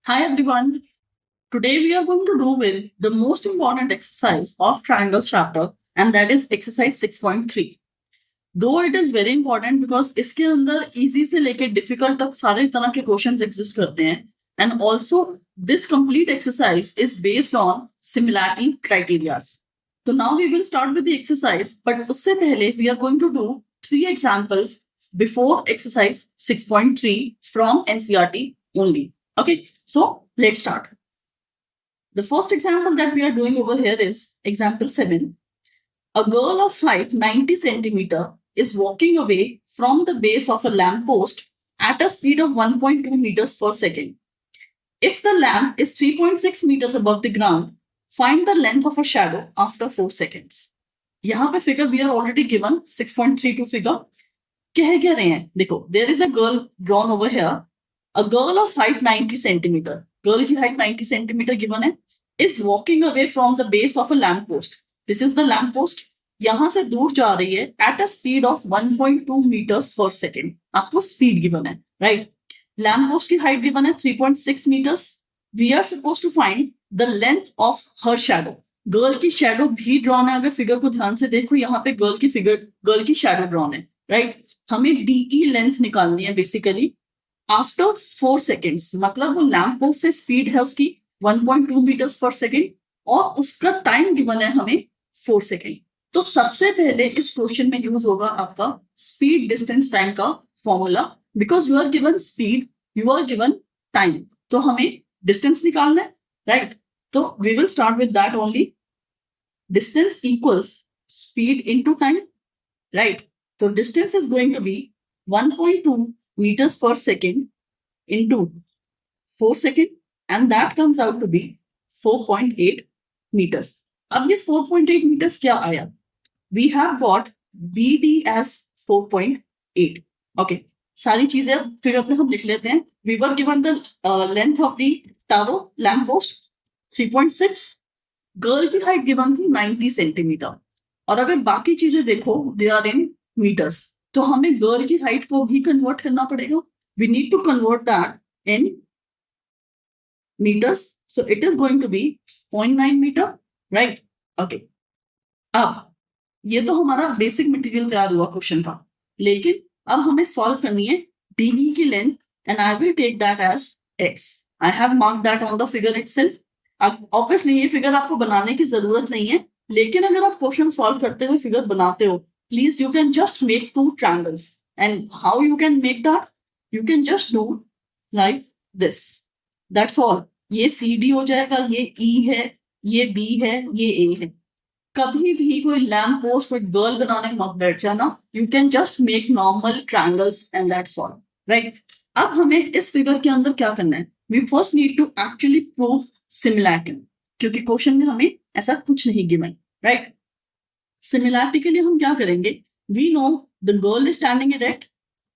Hi everyone. Today we are going to do with the most important exercise of triangles chapter, and that is exercise 6.3. Though it is very important because इसके अंदर easy से लेके difficult तक सारे तरह के questions exist करते हैं, and also this complete exercise is based on similarity criteria. So now we will start with the exercise, but उससे पहले we are going to do 3 examples before exercise 6.3 from NCERT only. Okay, so let's start. The first example that we are doing over here is example 7. A girl of height 90 centimeter is walking away from the base of a lamp post at a speed of 1.2 meters per second. If the lamp is 3.6 meters above the ground, find the length of a shadow after 4 seconds. यहाँ पे figure we are already given 6.32 figure. कह क्या रहे हैं? देखो, there is a girl drawn over here. A girl of height 90 centimeter. Girl की height 90 centimeter given है. Is walking away from the base of a lamp post. This is the lamp post. यहां से दूर जा रही है at a speed of 1.2 meters per second. आपको speed given है, right? Lamp post की height given है 3.6 meters. We are supposed to find the length of her shadow. Girl की शेडो भी ड्रॉन है. अगर फिगर को ध्यान से देखो, यहाँ पे गर्ल की शेडो ड्रॉन है, राइट? हमें डीई लेंथ निकालनी है बेसिकली आफ्टर 4 सेकेंड्स. मतलब वो लैम्प पोस्ट से स्पीड है उसकी 1.2 मीटर्स पर सेकेंड और उसका टाइम गिवन है हमें 4 सेकेंड. तो सबसे पहले इस क्वेश्चन में यूज होगा आपका स्पीड डिस्टेंस टाइम का formula. Because you are given speed, you are given time, तो हमें डिस्टेंस निकालना है, राइट? तो we will start with that only. Distance equals speed into time, right? So distance is going to be 1.2 meters per second into 4 second, and that comes out to be 4.8 meters. अब ये 4.8 meters क्या आया? We have got BD as 4.8. Okay, सारी चीजें figure पे हम लिख लेते हैं. We were given the length of the tower lamp post 3.6. Girl की हाइट गिवन थी 90 सेंटीमीटर. और अगर बाकी चीजें देखो, दे आर इन मीटर्स, तो हमें गर्ल की हाइट को भी कन्वर्ट करना पड़ेगा. We need to convert that in meters. So it is going to be 0.9 meter, right? Okay, अब ये तो हमारा बेसिक मटेरियल तैयार हुआ क्वेश्चन का, लेकिन अब हमें सॉल्व करनी है डीई की लेंथ, and I will take that as x. I have mark that on the figure itself. अब ऑब्वियसली ये फिगर आपको बनाने की जरूरत नहीं है, लेकिन अगर आप क्वेश्चन सॉल्व करते हुए फिगर बनाते हो, please you can just make 2 triangles. And how you can make that? You can just do like this. That's all. ये CD हो जाएगा, ये E है, ये B है, ये A है. कभी भी कोई लैम्प पोस्ट, कोई गर्ल बनाने मत बैठ जाना. You can just make normal triangles and that's all. Right? अब हमें इस फिगर के अंदर क्या करना है? We first need to actually prove similarity. क्योंकि क्वेश्चन में हमें ऐसा कुछ नहीं गिवन, right? सिमिलैरिटी के लिए हम क्या करेंगे? We know the girl is standing erect,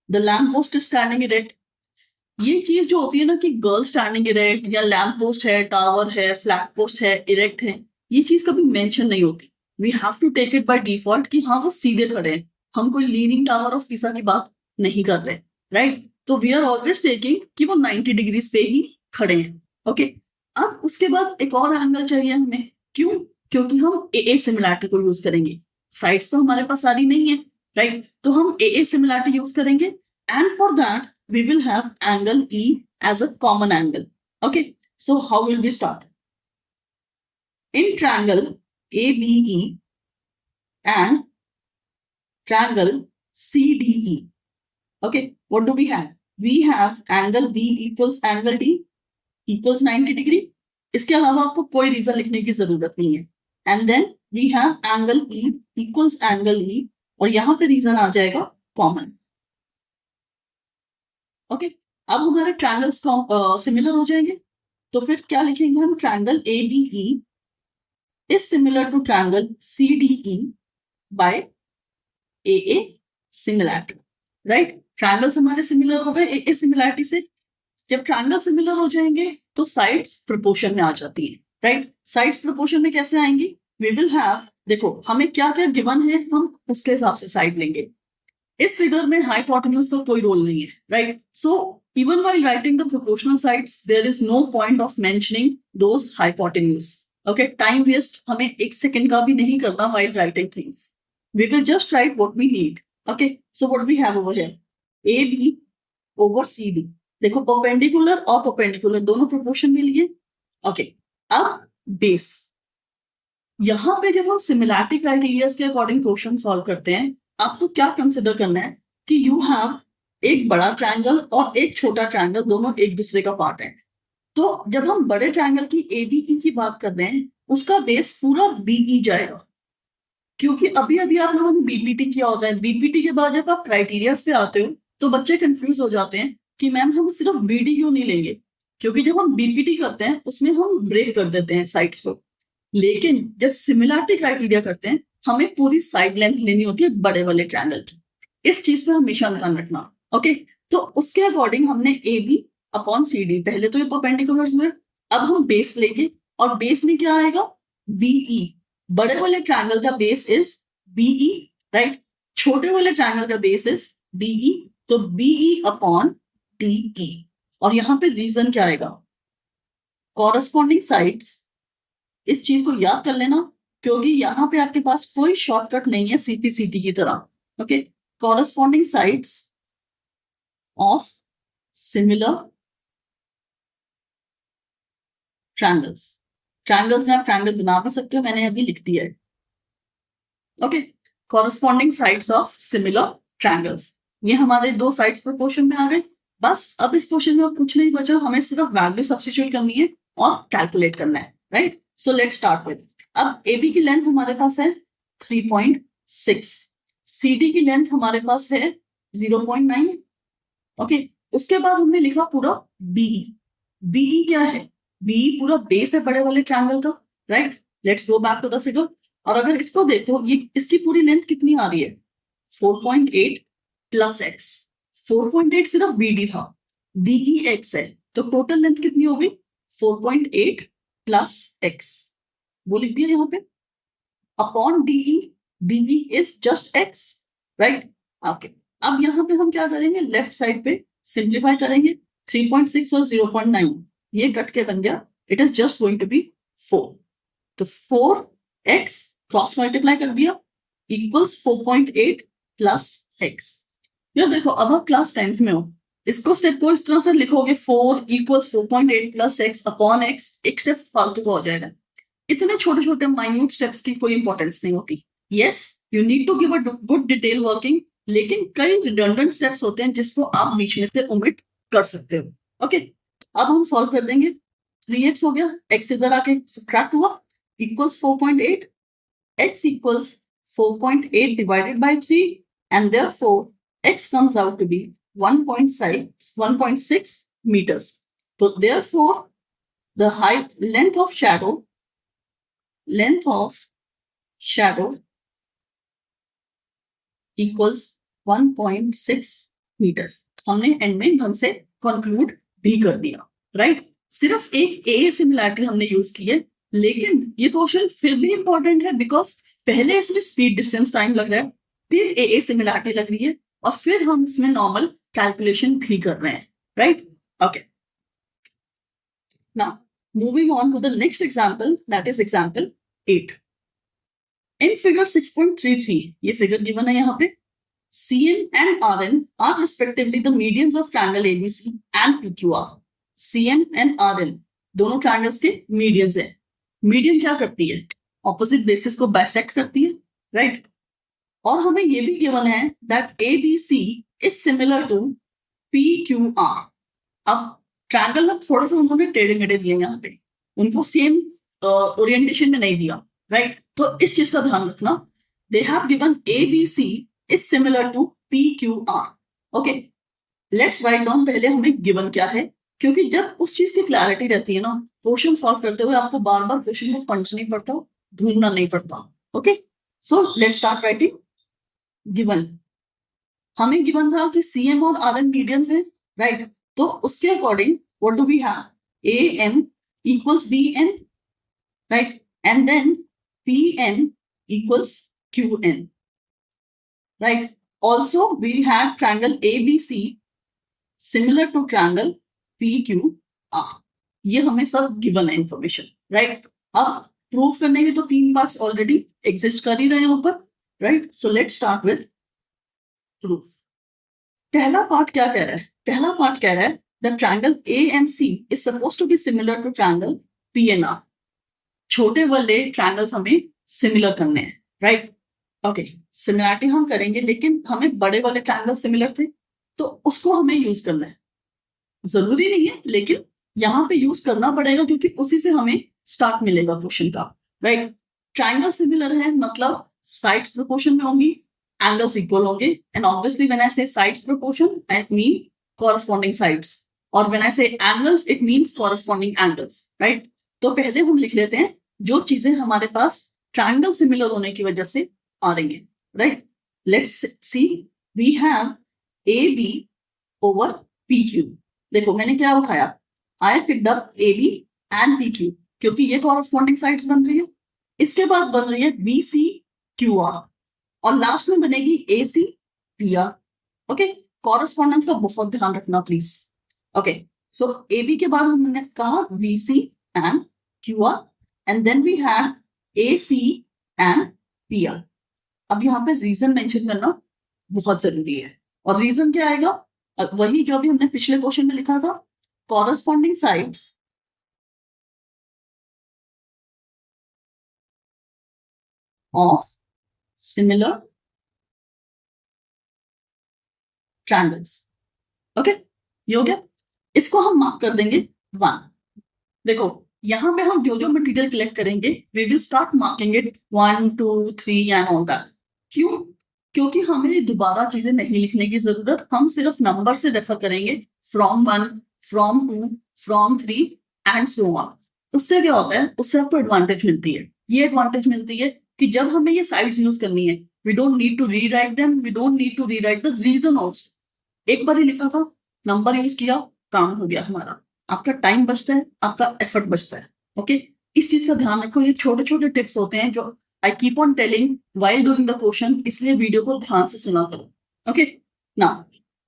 the lamp post is standing erect. ये चीज जो होती है ना कि गर्ल स्टैंडिंग इरेक्ट या लैम्प पोस्ट है, टावर है, फ्लैट पोस्ट है, इरेक्ट है, ये चीज कभी मेंशन नहीं होती. We have to take it by default कि हाँ वो सीधे खड़े हैं. हम कोई लीनिंग टावर ऑफ पिसा की बात नहीं कर रहे, राइट? तो वी आर ऑलवेज टेकिंग कि वो 90 डिग्रीज पे ही खड़े हैं. ओके, अब उसके बाद एक और एंगल चाहिए हमें. क्यों? क्योंकि हम ए सिमिलैरिटी को यूज करेंगे. साइड्स तो हमारे पास सारी नहीं है, राइट? तो हम ए सिमिलैरिटी यूज करेंगे, and for that we will have angle E as a common angle. Okay, so how will we start? In triangle ABE and triangle CDE. Okay, what do we have? We have angle B equals angle D equals 90 degree. इसके अलावा आपको कोई reason लिखने की जरूरत नहीं है. And then we have angle E equals angle E, और यहां पे रीजन आ जाएगा कॉमन. ओके, अब हमारे ट्रायंगल्स सिमिलर हो जाएंगे. तो फिर क्या लिखेंगे हम? Triangle ABE is similar to triangle CDE by AA similarity, right? Triangles हमारे सिमिलर हो गए AA सिमिलैरिटी से. जब ट्रायंगल सिमिलर हो जाएंगे तो साइड्स प्रोपोर्शन में आ जाती है, राइट? साइड्स प्रोपोर्शन में कैसे आएंगी? वी विल हैव, देखो हमें क्या क्या गिवन है, हम उसके हिसाब से साइड लेंगे. इस फिगर में हाइपोटेन्यूज का कोई रोल नहीं है, right? So Even while writing the proportional sides, there is no point of mentioning those hypotenuse. Okay, time waste हमें एक second का भी नहीं करना while writing things. We will just write what we need. Okay, so what we have over here, AB over CD. देखो perpendicular और perpendicular दोनों proportion में लिए. Okay, अब base. यहाँ पे जब हम सिमिलैरिटी क्राइटेरिया के अकॉर्डिंग क्वेश्चन सॉल्व करते हैं, आपको क्या कंसिडर करना है कि यू हैव एक बड़ा ट्रायंगल और एक छोटा ट्रायंगल, दोनों एक दूसरे का पार्ट है. तो जब हम बड़े ट्रायंगल की एबीई की बात कर रहे हैं, उसका बेस पूरा बीई जाएगा, क्योंकि अभी अभी आप लोगों ने बीपीटी किया होता है. बीपीटी के बाद जब आप क्राइटेरिया पे आते हो तो बच्चे कंफ्यूज हो जाते हैं कि मैम हम सिर्फ बीडी क्यों नहीं लेंगे, क्योंकि जब हम बीपीटी करते हैं उसमें हम ब्रेक कर देते हैं साइड्स को. लेकिन जब सिमिलैरिटी क्राइटेरिया करते हैं, हमें पूरी साइड लेंथ लेनी होती है बड़े वाले ट्रायंगल की. इस चीज पे हमेशा ध्यान रखना. ओके, तो उसके अकॉर्डिंग हमने A B upon C D, पहले तो ये परपेंडिकुलर्स में, अब हम बेस लेंगे और बेस में क्या आएगा, बीई. बड़े वाले ट्रायंगल का बेस इज बीई, राइट. छोटे वाले ट्रायंगल का बेस इज डीई, तो बीई अपॉन डीई. और यहाँ पे रीजन क्या आएगा, कॉरस्पॉन्डिंग साइड्स. इस चीज को याद कर लेना, क्योंकि यहाँ पे आपके पास कोई शॉर्टकट नहीं है सीपीसीटी की तरह. Okay, corresponding sides of similar triangles. Triangles में आप ट्रायंगल बना भी सकते हो, मैंने अभी लिख दिया है. Okay, corresponding sides of similar triangles. ये हमारे दो साइड्स प्रोपोर्शन में आ गए. बस अब इस क्वेश्चन में और कुछ नहीं बचा, हमें सिर्फ वैल्यू सब्स्टिट्यूट करनी है और कैलकुलेट करना है, right. So let's start with, अब AB की लेंथ हमारे पास है 3.6, CD की लेंथ हमारे पास है 0.9. ओके, उसके बाद हमने लिखा पूरा BE. BE क्या है, BE पूरा बेस है बड़े वाले ट्रायंगल का, right. Let's go back to the figure. और अगर इसको देखो, ये इसकी पूरी लेंथ कितनी आ रही है, 4.8 प्लस x. 4.8 सिर्फ BD था, DE x है, तो टोटल लेंथ कितनी होगी, 4.8 प्लस x. वो लिख दिया यहाँ पे upon DE. DE is just x, right. Okay, अब यहाँ पे हम क्या करेंगे, लेफ्ट साइड पे सिंप्लीफाई करेंगे. 3.6 और 0.9 ये कट के बन गया, it is just going to be 4. तो 4x क्रॉस मल्टीप्लाई कर दिया इक्वल्स 4.8 प्लस x. ये देखो, अब आप क्लास 10th में हो, इसको स्टेप को इस तरह से लिखोगे, 4 equals 4.8 plus x upon x. एक स्टेप फालतू का हो जाएगा. इतने छोटे छोटे माइन्यूट स्टेप्स की कोई इंपॉर्टेंस नहीं होती. Yes, you need to give a good detail working, लेकिन कई रिडंडेंट स्टेप्स होते हैं जिसको आप बीच में से ओमिट कर सकते हो. ओके, अब हम सॉल्व कर देंगे. 3x हो गया, x इधर आके सब्ट्रैक्ट हुआ, equals 4.8. x equals 4.8 divided by 3, and therefore x comes out to be 1.6 meters. So therefore the length of shadow equals 1.6 meters. हमने एंड में ढंग से कंक्लूड भी कर दिया, राइट. सिर्फ एक ए सिमिलैरिटी हमने यूज की है, लेकिन ये क्वेश्चन फिर भी इंपॉर्टेंट है, बिकॉज पहले इसमें स्पीड डिस्टेंस टाइम लग रहा है, फिर ए सिमिलैरिटी लग रही है, और फिर हम इसमें नॉर्मल कैलकुलेशन भी कर रहे हैं, right. Okay, now moving on to the next example, that is example 8. In figure 6.33, ये फिगर गिवन है यहाँ पे, CM and RN are respectively the medians of triangle ABC and PQR. CM and RN दोनों triangles के medians हैं. Median क्या करती है, ऑपोजिट बेसिस को बाइसेक्ट करती है, राइट. और हमें ये भी गिवन है that ABC is similar to PQR. अब ट्रायंगल ना थोड़ा सा उन्होंने टेढ़े मेढ़े दिए यहाँ पे, उनको सेम ओरिएंटेशन में नहीं दिया, राइट. तो इस चीज का ध्यान रखना. They have given ABC is similar to PQR. Okay, let's write down पहले हमें गिवन क्या है, क्योंकि जब उस चीज की क्लैरिटी रहती है ना, क्वेश्चन सॉल्व करते हुए आपको बार बार क्वेश्चन को पढ़ना नहीं पड़ता, ढूंढना नहीं पड़ता. Okay, so let's start writing. Given हमें गिवन था कि CM और RN मीडियंस हैं, राइट. तो उसके according what do we have, AM equals BN, right, and then PN equals QN, right. Also we had triangle ABC similar to triangle PQR। ये हमें सब गिवन है इंफॉर्मेशन, राइट। अब prove करने के तो 3 पार्ट्स ऑलरेडी एग्जिस्ट कर ही रहे हैं ऊपर, right. So let's start with proof. पहला पार्ट क्या कह रहा है? पहला पार्ट कह रहा है the triangle AMC is supposed to be similar to triangle PNR। छोटे वाले ट्रायंगल्स हमें सिमिलर करने हैं, राइट। ओके, सिमिलरिटी हम करेंगे, लेकिन हमें बड़े वाले ट्रायंगल सिमिलर थे तो उसको हमें यूज करना है। जरूरी नहीं है, लेकिन यहाँ पे यूज करना पड़ेगा क्योंकि उसी से हमें स्टार्ट मिलेगा क्वेश्चन का, राइट। ट्रायंगल सिमिलर है मतलब साइड्स प्रोपोर्शन में होंगी, एंगल्स इक्वल होंगे, एंड ऑब्वियसली व्हेन आई से sides proportion I mean corresponding sides, और व्हेन आई से angles it means corresponding angles, right. तो पहले हम लिख लेते हैं जो चीजें हमारे पास ट्रायंगल सिमिलर होने की वजह से आ रही है, right. Let's see, we have AB over PQ। देखो मैंने क्या उठाया, I picked up AB and PQ क्योंकि ये कॉरस्पॉन्डिंग साइड्स बन रही है। इसके बाद बन रही है BCQR और लास्ट में बनेगी ACPR। ओके, कॉरस्पॉन्डेंस का बहुत ध्यान रखना प्लीज। ओके, सो AB के बाद हमने कहा BC and QR and then we had AC and PR। अब यहाँ पे रीजन मेंशन करना बहुत जरूरी है, और रीजन क्या आएगा? वही जो अभी हमने पिछले क्वेश्चन में लिखा था, corresponding sides of similar triangles. Okay, ये हो गया। इसको हम मार्क कर देंगे 1। देखो यहाँ पे हम जो जो मटेरियल कलेक्ट करेंगे we will start marking it 1 2 3 and all that. क्यों? क्योंकि हमें दोबारा चीजें नहीं लिखने की जरूरत, हम सिर्फ नंबर से रेफर करेंगे, from 1 from 2 from 3 and so on. उससे क्या होता है, उससे आपको एडवांटेज मिलती है। ये एडवांटेज मिलती है कि जब हमें ये साइड्स यूज करनी है we don't need to rewrite them, we don't need to rewrite the reason also. एक बार ही लिखा था, नंबर यूज किया, काम हो गया हमारा। आपका टाइम बचता है, आपका एफर्ट बचता है। ओके, इस चीज का ध्यान रखो। ये छोटे छोटे टिप्स होते हैं जो I keep on telling while doing the question, इसलिए वीडियो को ध्यान से सुना करो। ओके, नाउ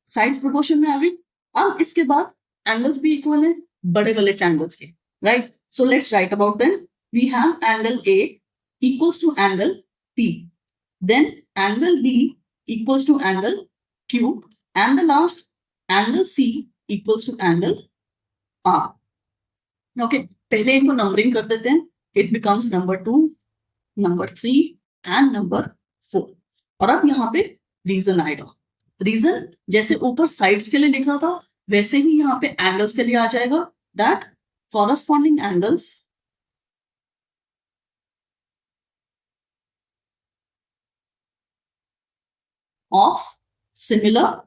साइड्स प्रोपोर्शन में आ गई। अब इसके बाद एंगल्स भी इक्वल है बड़े वाले ट्रायंगल्स के, right. So let's write about them. We have angle A equals to angle P, then angle B equals to angle Q, and the last angle C equals to angle R. Okay, पहले इनको numbering कर देते हैं। It becomes number 2, number 3 and number 4। और अब यहाँ पे reason आएगा। रीजन जैसे ऊपर साइड्स के लिए लिखा था वैसे ही यहाँ पे एंगल्स के लिए आ जाएगा, that corresponding angles of similar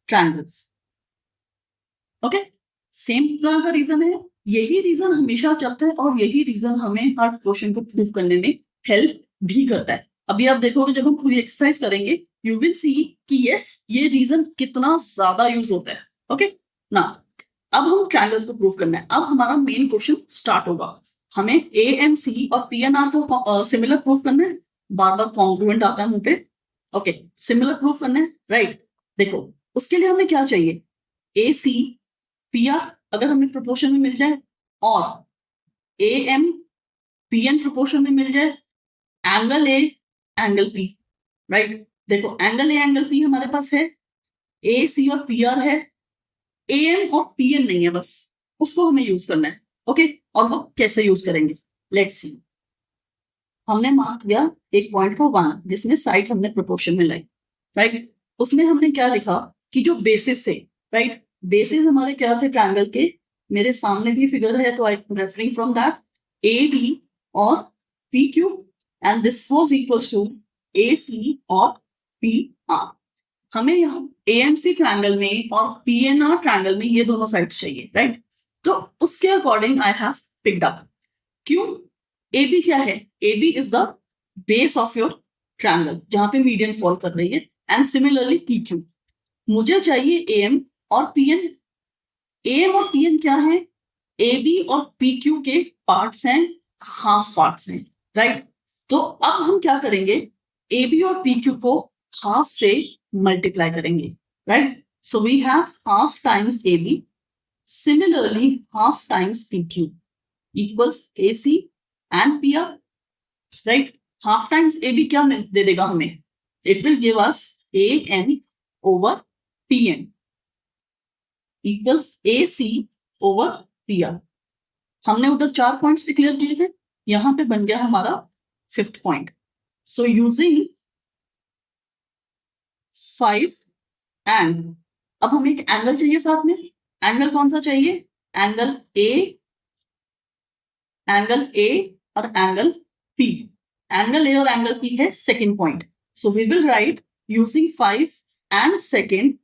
triangles. Okay, same तरह का रीजन है। यही रीजन हमेशा चलता है और यही रीजन हमें हर क्वेश्चन को प्रूव करने में हेल्प भी करता है। अभी आप देखोगे जब हम पूरी एक्सरसाइज करेंगे यू विल सी कि यस ये रीजन कितना ज्यादा यूज होता है। ओके, ना अब हम ट्रायंगल्स को प्रूव करना है। अब हमारा मेन क्वेश्चन स्टार्ट होगा। हमें AMC और PNR को सिमिलर प्रूव करना है। बार बार कॉन्ग्रुएंट आता है मुंह पे। ओके, सिमिलर प्रूव करना है, राइट। देखो उसके लिए हमें क्या चाहिए, ACPR अगर हमें प्रोपोर्शन में मिल जाए और AMPN प्रोपोर्शन में मिल जाए, angle A angle P, right. देखो एंगल A एंगल P हमारे पास है, AC और PR है, AM और PN नहीं है, बस उसको हमें यूज करना है। ओके, और वो कैसे यूज करेंगे लेट्स सी। हमने मार्क किया एक पॉइंट को 1 जिसमें साइड्स हमने प्रोपोर्शन में लाई, राइट। उसमें हमने क्या लिखा कि जो बेसिस थे, राइट, बेसिस हमारे क्या थे ट्रायंगल के, मेरे सामने भी फिगर है तो I referring from that AB और PQ and this was equals to AC और PR। हमें यहाँ AMC ट्रायंगल में और PNR ट्रायंगल में ये दोनों साइड्स चाहिए, राइट। तो उसके according I have picked up. क्यों? AB क्या है, AB is the base of your triangle जहां पे मीडियन फॉल कर रही है, एंड सिमिलरली PQ। मुझे चाहिए AM और PN। AM और PN क्या है, AB और PQ के पार्ट्स हैं, हाफ पार्ट्स हैं, राइट। तो अब हम क्या करेंगे, AB और PQ को हाफ से मल्टीप्लाई करेंगे, right? So we have half times A B, similarly half times P Q equals A C and P R, right? Half times A B क्या दे देगा हमें? It will give us A N over P N equals A C over P R. हमने उधर 4 points declare किए थे, यहां पे बन गया हमारा 5th point. So using 5 and अब हमें एक एंगल चाहिए साथ में। एंगल कौन सा चाहिए? एंगल ए और एंगल पी। एंगल ए और एंगल पी है second point. So we will write using 5 and second,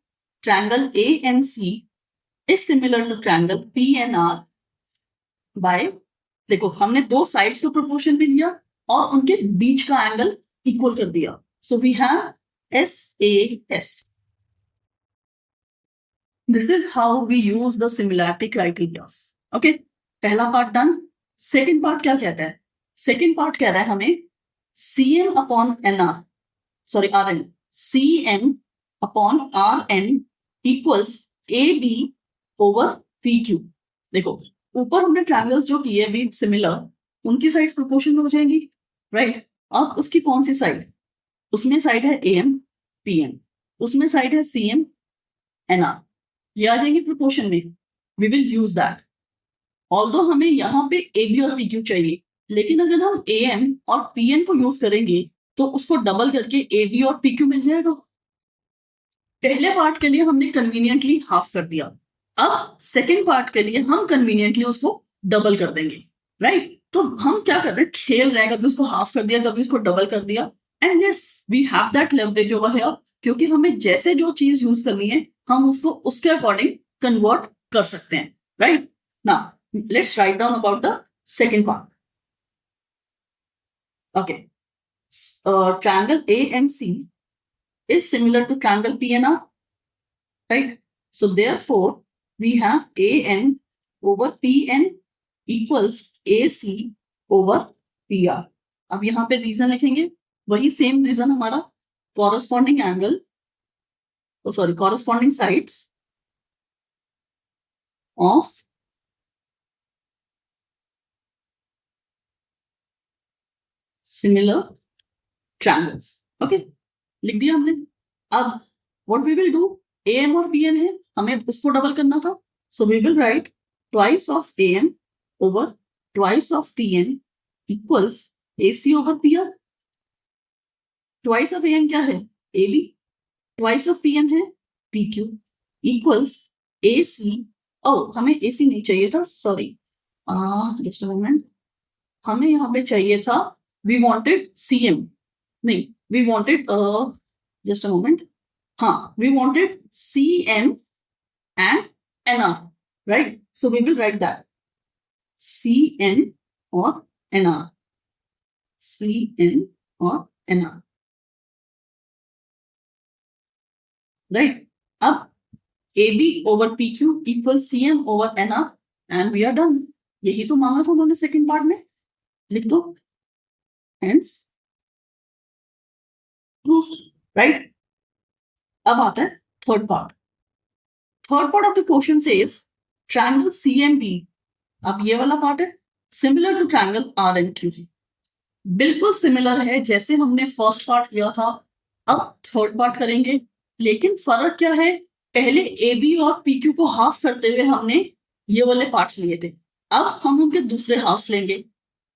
triangle A M C is similar to triangle P N R by, देखो हमने दो साइड्स को प्रोपोर्शन भी दिया और उनके बीच का एंगल इक्वल कर दिया। So we have S A S. This is how we use the similarity criterias. Okay, पहला पार्ट डन। सेकेंड पार्ट क्या कहता है? सेकेंड पार्ट कह रहा है हमें C M upon N R, sorry R N, C M upon R N equals A B over P Q. देखो ऊपर हमने ट्रायंगल्स जो किए भी सिमिलर, उनकी साइड्स प्रोपोर्शन में हो जाएंगी, राइट? अब उसकी कौन सी साइड? उसमें साइड है ए एम पी एन, उसमें साइड है सी एम एन आर, ये आ जाएंगे प्रोपोर्शन में। We will use that. Although हमें यहाँ पे ए बी और पी क्यू चाहिए, लेकिन अगर हम ए एम और पी एन को यूज करेंगे तो उसको डबल करके ए बी और पी क्यू मिल जाएगा। पहले पार्ट के लिए हमने कन्वीनियंटली हाफ कर दिया, अब सेकेंड पार्ट के लिए हम कन्वीनियंटली उसको डबल कर देंगे, राइट? तो हम क्या कर रहे हैं, खेल रहे हैं, कभी उसको हाफ कर दिया, कभी उसको डबल कर दिया, and yes we have that leverage over here, क्योंकि हमें जैसे जो चीज यूज करनी है हम उसको उसके अकॉर्डिंग कन्वर्ट कर सकते हैं, right? Now let's write down about the second part. Okay, triangle AMC is similar to triangle PNR, right? So therefore we have AN over PN equals AC over PR. अब यहाँ पे reason लिखेंगे, वही same reason हमारा, corresponding angle, sorry corresponding sides of similar triangles. Okay, लिख दिया हमने। अब what we will do, A M और पी एन है, हमें उसको डबल करना था, so we will write twice of A M over twice of P N equals A C over P R. Twice of A N क्या है? A B, twice of P N है P Q equals A सी। ओ हमें ए सी नहीं चाहिए था, sorry, just a moment, हमें यहाँ पे चाहिए था, वी वांटेड सी एम, नहीं we wanted, just a moment, हाँ we wanted C N and N R, right? So we will write that C N और एन आर, सी एन और N R, right? अब A B over P Q equal C M over N R and we are done. यही तो मांगा था उन्होंने second part में, लिख दो, हेंस प्रूफ, राइट? अब आता है third part. Third part of the question says triangle CMB, अब ये वाला पार्ट है, सिमिलर टू ट्रायंगल RNQ, बिल्कुल सिमिलर है जैसे हमने फर्स्ट पार्ट किया था, अब थर्ड पार्ट करेंगे, लेकिन फर्क क्या है, पहले AB और PQ को हाफ करते हुए हमने ये वाले पार्ट्स लिए थे, अब हम उनके दूसरे हाफ लेंगे,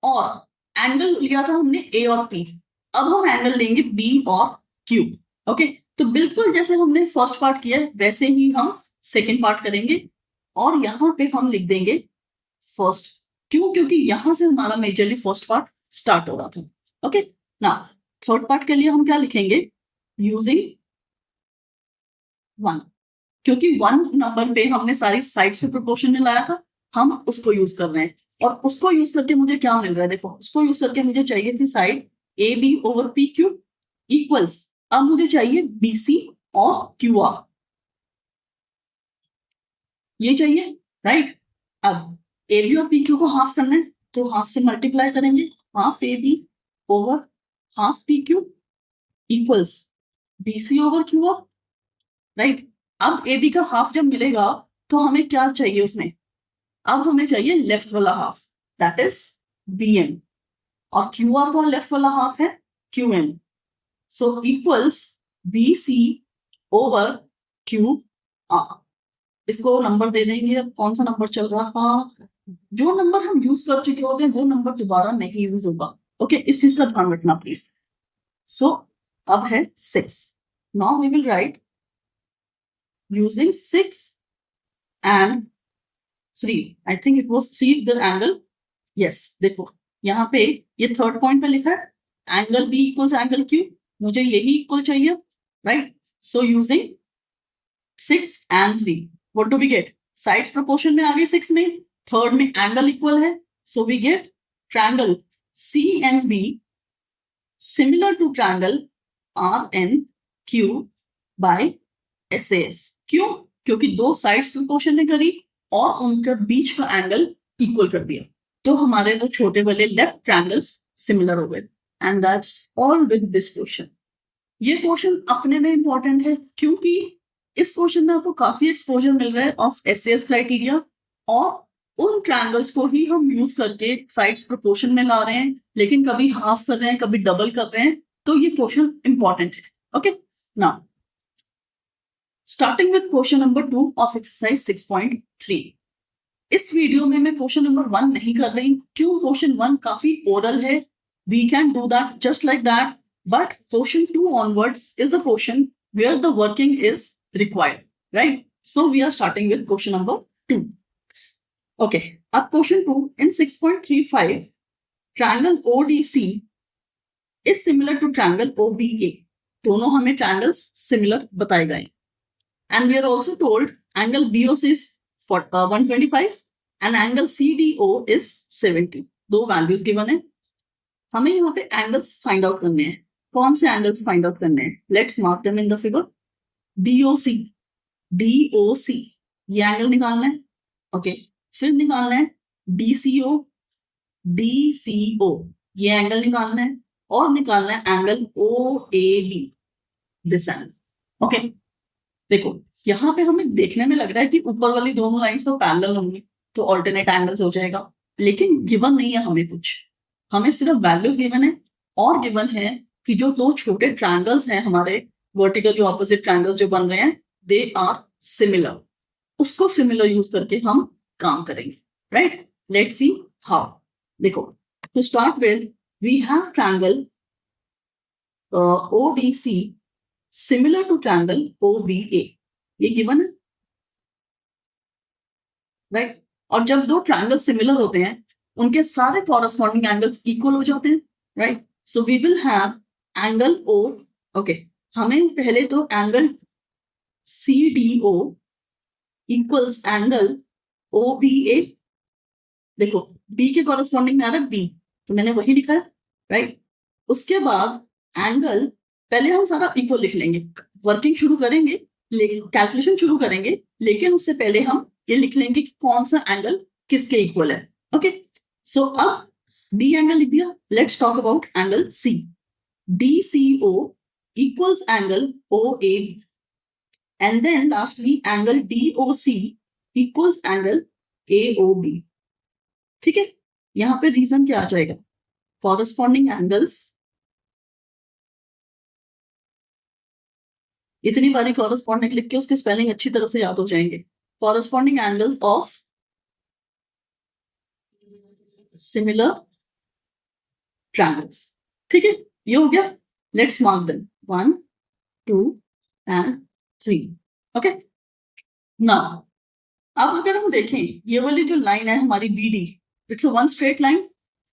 और एंगल लिया था हमने A और P, अब हम एंगल लेंगे B और Q। ओके, तो बिल्कुल जैसे हमने फर्स्ट पार्ट किया है वैसे ही हम सेकेंड पार्ट करेंगे, और यहाँ पे हम लिख देंगे फर्स्ट, क्यों? क्योंकि यहां से हमारा मेजरली फर्स्ट पार्ट स्टार्ट हो रहा था। ओके, ना थर्ड पार्ट के लिए हम क्या लिखेंगे, यूजिंग 1, क्योंकि 1 नंबर पे हमने सारी साइड्स पे प्रोपोर्शन में लाया था, हम उसको यूज कर रहे हैं, और उसको यूज करके मुझे क्या मिल रहा है, देखो उसको यूज करके मुझे चाहिए थी side A B over P Q equals, अब मुझे चाहिए BC और QR, ये चाहिए, राइट? अब ए बी और पी क्यू को हाफ करना है, तो हाफ से मल्टीप्लाई करेंगे, half A B over half P Q equals BC over QR, right. अब ए बी का हाफ जब मिलेगा तो हमें क्या चाहिए उसमें, अब हमें चाहिए लेफ्ट वाला half, that is B N, और क्यू आर का लेफ्ट वाला हाफ है Q N. So equals B C over Q R. इसको नंबर दे देंगे। कौन सा नंबर चल रहा था, जो नंबर हम यूज कर चुके होते हैं वो नंबर दोबारा नहीं यूज होगा। ओके, इस चीज का ध्यान रखना प्लीज। सो अब है 6। Now we will write using 6 and 3। I think it was 3 the angle. Yes, देखो यहाँ पे ये थर्ड पॉइंट पे लिखा है angle B equals angle Q, मुझे यही इक्वल चाहिए, right. So using 6 and 3, what do we get? Sides proportion में आ गई 6 में, थर्ड में एंगल इक्वल है, so we get triangle C and B similar to triangle R N Q by S S. क्यों? क्योंकि दो साइड्स प्रोपोर्शन ने करी और उनका बीच का एंगल इक्वल कर दिया, तो हमारे वो छोटे वाले लेफ्ट ट्रायंगल्स सिमिलर हो गए। And that's all with this question. ये क्वेश्चन अपने में इंपॉर्टेंट है क्योंकि इस क्वेश्चन में आपको काफी एक्सपोजर मिल रहा है ऑफ एसएएस क्राइटेरिया, और उन ट्रायंगल्स को ही हम यूज करके साइड्स प्रोपोर्शन में ला रहे हैं, लेकिन कभी हाफ कर रहे हैं, कभी डबल कर रहे हैं, तो ये क्वेश्चन इंपॉर्टेंट है। Okay, now starting with question number 2 of exercise 6.3। इस वीडियो में मैं क्वेश्चन नंबर 1 नहीं कर रही, क्यों? क्वेश्चन 1 काफी ओरल है, we can do that just like that, but question 2 onwards is a question where the working is required, right? So we are starting with question number 2. Okay, अब question 2 in 6.35, triangle ODC is similar to triangle OBA. दोनों हमें triangles similar बताए गए, and we are also told angle BOC is 125 and angle CDO is 70. दो values given है, हमें यहाँ पे angles find out करने हैं। कौन से angles find out करने हैं? Let's mark them in the figure. DOC, DOC ये एंगल निकालना है, ओके। फिर निकालना है DCO, DCO ये एंगल निकालना है, और निकालना है angle OAB, this angle, okay. देखो यहाँ पे हमें देखने में लग रहा है कि ऊपर वाली दोनों लाइंस तो पैरेलल होंगी, तो ऑल्टरनेट एंगल्स हो जाएगा, लेकिन गिवन नहीं है हमें कुछ, हमें सिर्फ वैल्यूज गिवन है, और गिवन है कि जो दो छोटे ट्रायंगल्स हैं हमारे वर्टिकली ऑपोजिट ट्रायंगल्स जो बन रहे हैं, दे आर सिमिलर। उसको सिमिलर यूज करके हम काम करेंगे, राइट। Let's see how. देखो, to start with we have triangle ODC similar to triangle OBA, ये गिवन है, राइट। और जब दो ट्रायंगल सिमिलर होते हैं उनके सारे कॉरस्पॉन्डिंग एंगल्स इक्वल हो जाते हैं, right. So we will have angle O, okay. हमें पहले तो angle CDO equals angle OBA। देखो B के कॉरस्पॉन्डिंग में आ रहा है B, तो मैंने वही लिखा है, राइट। उसके बाद एंगल, पहले हम सारा इक्वल लिख लेंगे, वर्किंग शुरू करेंगे, कैलकुलेशन शुरू करेंगे, लेकिन उससे पहले हम ये लिख लेंगे कि कौन सा एंगल किसके इक्वल है, ओके। सो अब D एंगल लिख दिया, let's talk about angle C। DCO equals angle OAB, and then lastly angle DOC equals angle AOB, ठीक है। यहाँ पे रीजन क्या आ जाएगा? कॉरस्पॉन्डिंग एंगल्स, इतनी बारी कॉरस्पॉन्डिंग लिख के उसके स्पेलिंग अच्छी तरह से याद हो जाएंगे। Corresponding angles of similar triangles, ठीक है, ये हो गया। Let's mark them 1 2 and 3, okay. Now अब अगर हम देखें ये वाली जो लाइन है हमारी BD, it's a one straight line,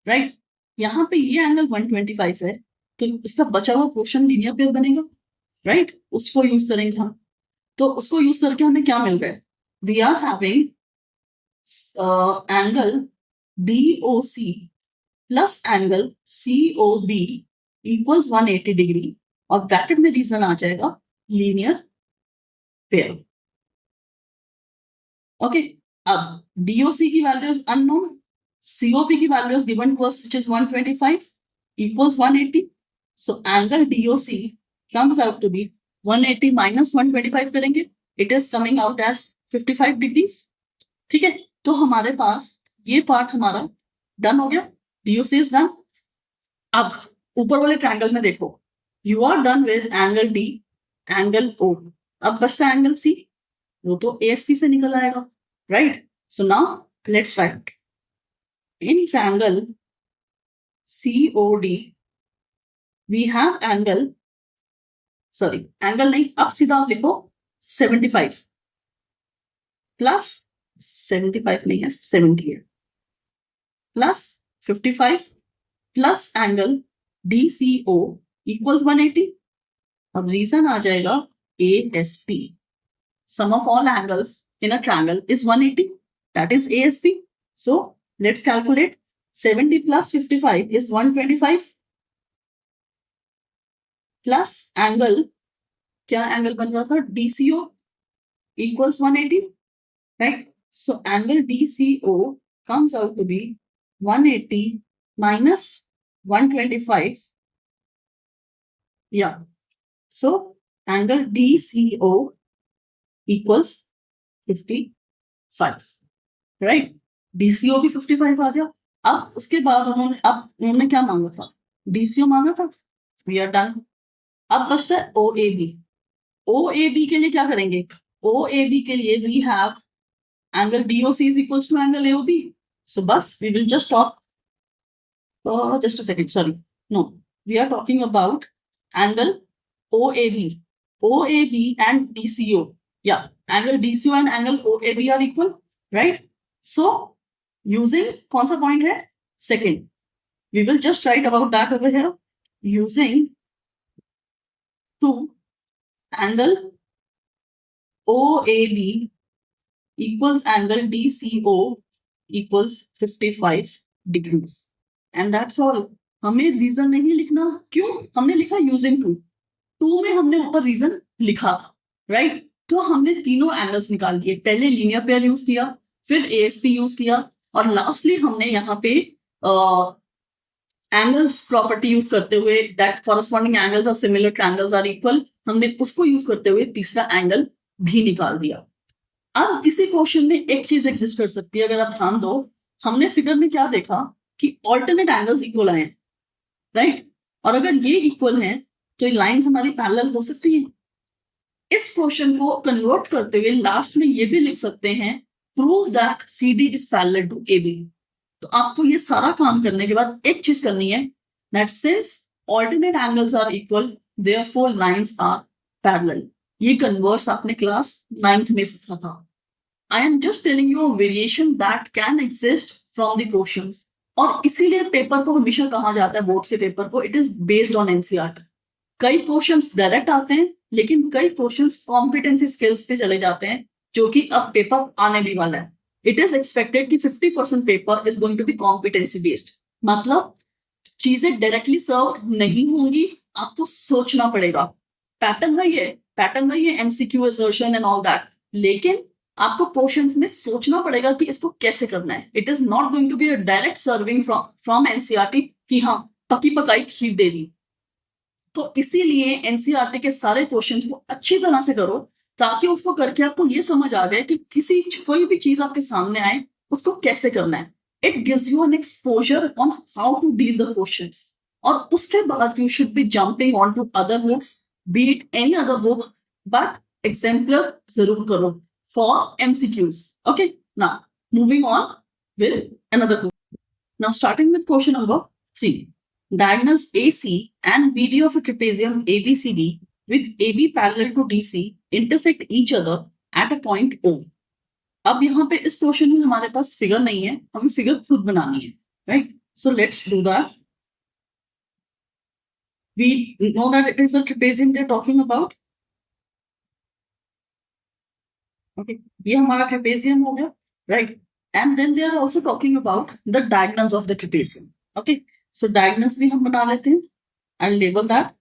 right. यहाँ पे ये एंगल 125 है, तो इसका बचा हुआ पोर्शन लीनियर पेयर बनेगा, राइट। उसको यूज करेंगे हम, तो उसको यूज करके हमें क्या मिल रहा है? We are having angle DOC plus angle COB equals 180 degree, और ब्रैकेट में रीजन आ जाएगा लीनियर पेयर, ओके। अब DOC की वैल्यूज अननोन, COB की values given to us which is 125 equals 180, so angle DOC comes out to be 180 minus 125 करेंगे, it is coming out as 55 degrees. ठीक है, तो हमारे पास ये पार्ट हमारा डन हो गया, DOC इज डन। अब ऊपर वाले ट्रायंगल में देखो, you are done with angle D, angle O, अब बचता है एंगल सी, वो तो ASP से निकल आएगा, right? So now let's write in triangle COD we have angle, sorry angle नहीं, अब सीधा आप लिखो 75 प्लस 75 नहीं है 70 है, plus 55 plus angle DCO equals 180। अब रीजन आ जाएगा ASP, sum of all angles in a triangle is 180, that is ASP. So let's calculate 70 plus 55 is 125 plus angle, क्या एंगल बन रहा था, DCO equals 180, right? So angle DCO comes out to be 180 minus 125. Yeah. So angle DCO equals 55, right? DCO भी 55 आ गया। अब उसके बाद उन्होंने क्या मांगा था, DCO मांगा था, we are done। अब बचता है OAB। OAB के लिए क्या करेंगे, OAB के लिए we have angle DOC is equals to angle AOB. So bus, we will just talk, just a second, sorry, no, we are talking about angle OAB, OAB and DCO. Yeah, angle DCO and angle OAB are equal, right? So using कौन सा point है, second, we will just write about that over here, using to angle OAB equals angle DCO equals 55 degrees, and that's all। हमें reason नहीं लिखना, क्यों, हमने लिखा using to में हमने ऊपर रीजन लिखा था, राइट? तो हमने तीनों एंगल्स निकाल लिए, पहले लीनियर पेयर यूज किया, फिर ASP यूज किया, और लास्टली हमने यहाँ पे एंगल्स प्रॉपर्टी यूज करते हुए, that corresponding angles of similar triangles are equal, हमने उसको यूज करते हुए तीसरा एंगल भी निकाल दिया। अब इसी क्वेश्चन में एक चीज एग्जिस्ट कर सकती है, अगर आप ध्यान दो, हमने फिगर में क्या देखा कि ऑल्टरनेट एंगल्स इक्वल आए, राइट? और अगर ये इक्वल हैं तो ये लाइंस हमारी पैरेलल हो सकती हैं। इस क्वेश्चन को कन्वर्ट करते हुए लास्ट में ये भी लिख सकते हैं, prove that CD is parallel to AB। तो आपको ये सारा काम करने के बाद एक चीज करनी है, that since alternate angles are equal therefore lines are parallel. ये कन्वर्स आपने क्लास 9th में सीखा था। I am just telling you a variation that can exist from the questions, और इसीलिए पेपर को हमेशा कहा जाता है, बोर्ड्स के पेपर को, it is based on NCERT। कई क्वेश्चंस डायरेक्ट आते हैं, लेकिन कई क्वेश्चंस कॉम्पिटेंसी स्किल्स पे चले जाते हैं, जो कि अब पेपर आने भी वाला है। इट इज एक्सपेक्टेड कि 50% paper is going to be competency based, मतलब चीजें डायरेक्टली सर्व नहीं होंगी, आपको सोचना पड़ेगा। पैटर्न वही है, MCQ assertion and all that, लेकिन आपको क्वेश्चंस में सोचना पड़ेगा कि इसको कैसे करना है। It is not going to be a direct serving from NCERT कि हाँ पकी पकाई खीर दे दी। तो इसीलिए NCERT के सारे क्वेश्चंस को अच्छी तरह से करो, ताकि उसको करके आपको ये समझ आ जाए कि कोई भी चीज आपके सामने आए उसको कैसे करना है। It gives you an exposure on how to deal the questions, और उसके बाद you should be jumping on to other books, be it any other book, but exemplar जरूर करो for MCQs। Okay, now moving on with another book. Now starting with question number 3. Diagonals AC and BD of a trapezium ABCD with AB parallel to DC intersect each other at a point O. अब यहाँ पे इस question में हमारे पास figure नहीं है, हमें figure खुद बनानी है, right? So let's do that. We know that it is a trapezium they're talking about. Okay, ये हमारा trapezium हो गया, right? And then they are also talking about the diagonals of the trapezium. Okay, so diagonals भी हम बना लेते हैं। I'll label that.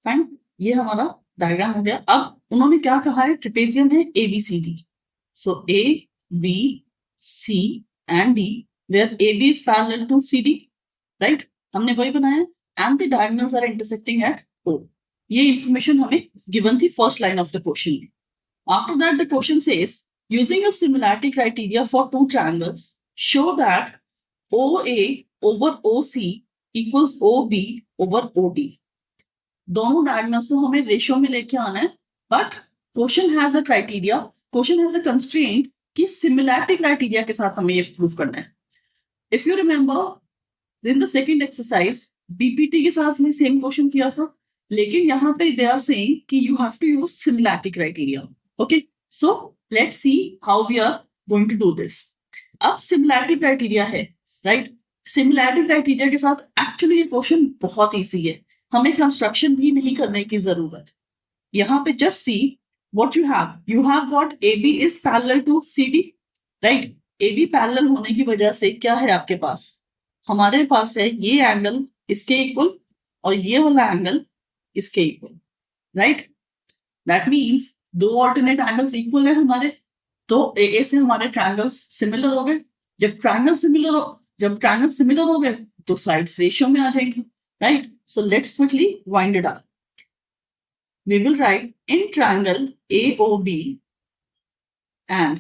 Fine, ये हमारा डायग्राम हो गया। अब उन्होंने क्या कहा है, ट्रेपेजियम है ABCD, so A, B, C and D, where AB is parallel to CD, right? हमने वही बनाया, and the diagonals are intersecting at O. ये इंफॉर्मेशन हमें गिवन थी first line of the question में. After that the question says using a similarity criteria for two triangles show that OA over OC equals OB over OD. दोनों diagonals को हमें ratio में लेके आना है, but question has a criteria, question has a constraint कि similarity criteria के साथ हमें ये प्रूव करना है. If you remember in the second exercise BPT के साथ में सेम क्वेश्चन किया था, लेकिन यहाँ पे दे आर सेइंग कि you have to use similarity criteria. Okay, so let's see how we are going to do this. अब सिमिलैरिटी क्राइटेरिया है, राइट. सिमिलैरिटी क्राइटेरिया के साथ एक्चुअली ये क्वेश्चन बहुत ईजी है, हमें कंस्ट्रक्शन भी नहीं करने की जरूरत. यहाँ पे just see what you have got AB is parallel to CD, right. AB parallel होने की वजह से क्या है आपके पास, हमारे पास है ये एंगल इसके इक्वल और ये वाला एंगल इसके इक्वल, राइट. दैट मीन्स दो ऑल्टरनेट एंगल्स इक्वल है हमारे, तो AA से हमारे ट्रायंगल्स सिमिलर हो गए. जब ट्रायंगल सिमिलर हो गए तो साइड्स रेशियो में आ जाएंगे, right. So let's quickly wind it up. We will write in triangle AOB and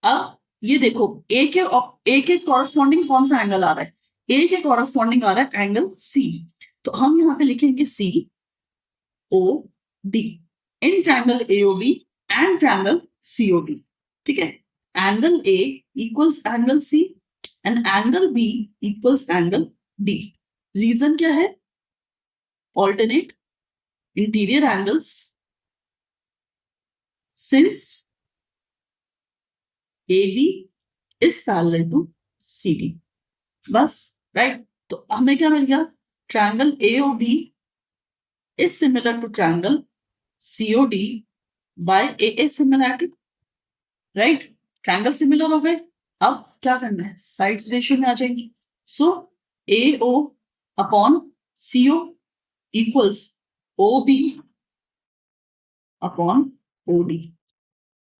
अब ये देखो A के कॉरस्पॉन्डिंग कौन सा एंगल आ रहा है, A के कॉरस्पॉन्डिंग आ रहा है एंगल C, तो हम यहाँ पे लिखेंगे COD in triangle AOB and triangle COD. ठीक है, angle A equals angle C and angle B equals angle D. Reason क्या है, alternate interior angles since AB is parallel to CD. बस, राइट. तो हमें क्या मिल गया, triangle AOB is similar to triangle COD by AA similarity, right. Triangle similar हो गए, अब क्या करना है, साइड्स रेशियो में आ जाएंगी. सो AO upon CO equals OB upon OD.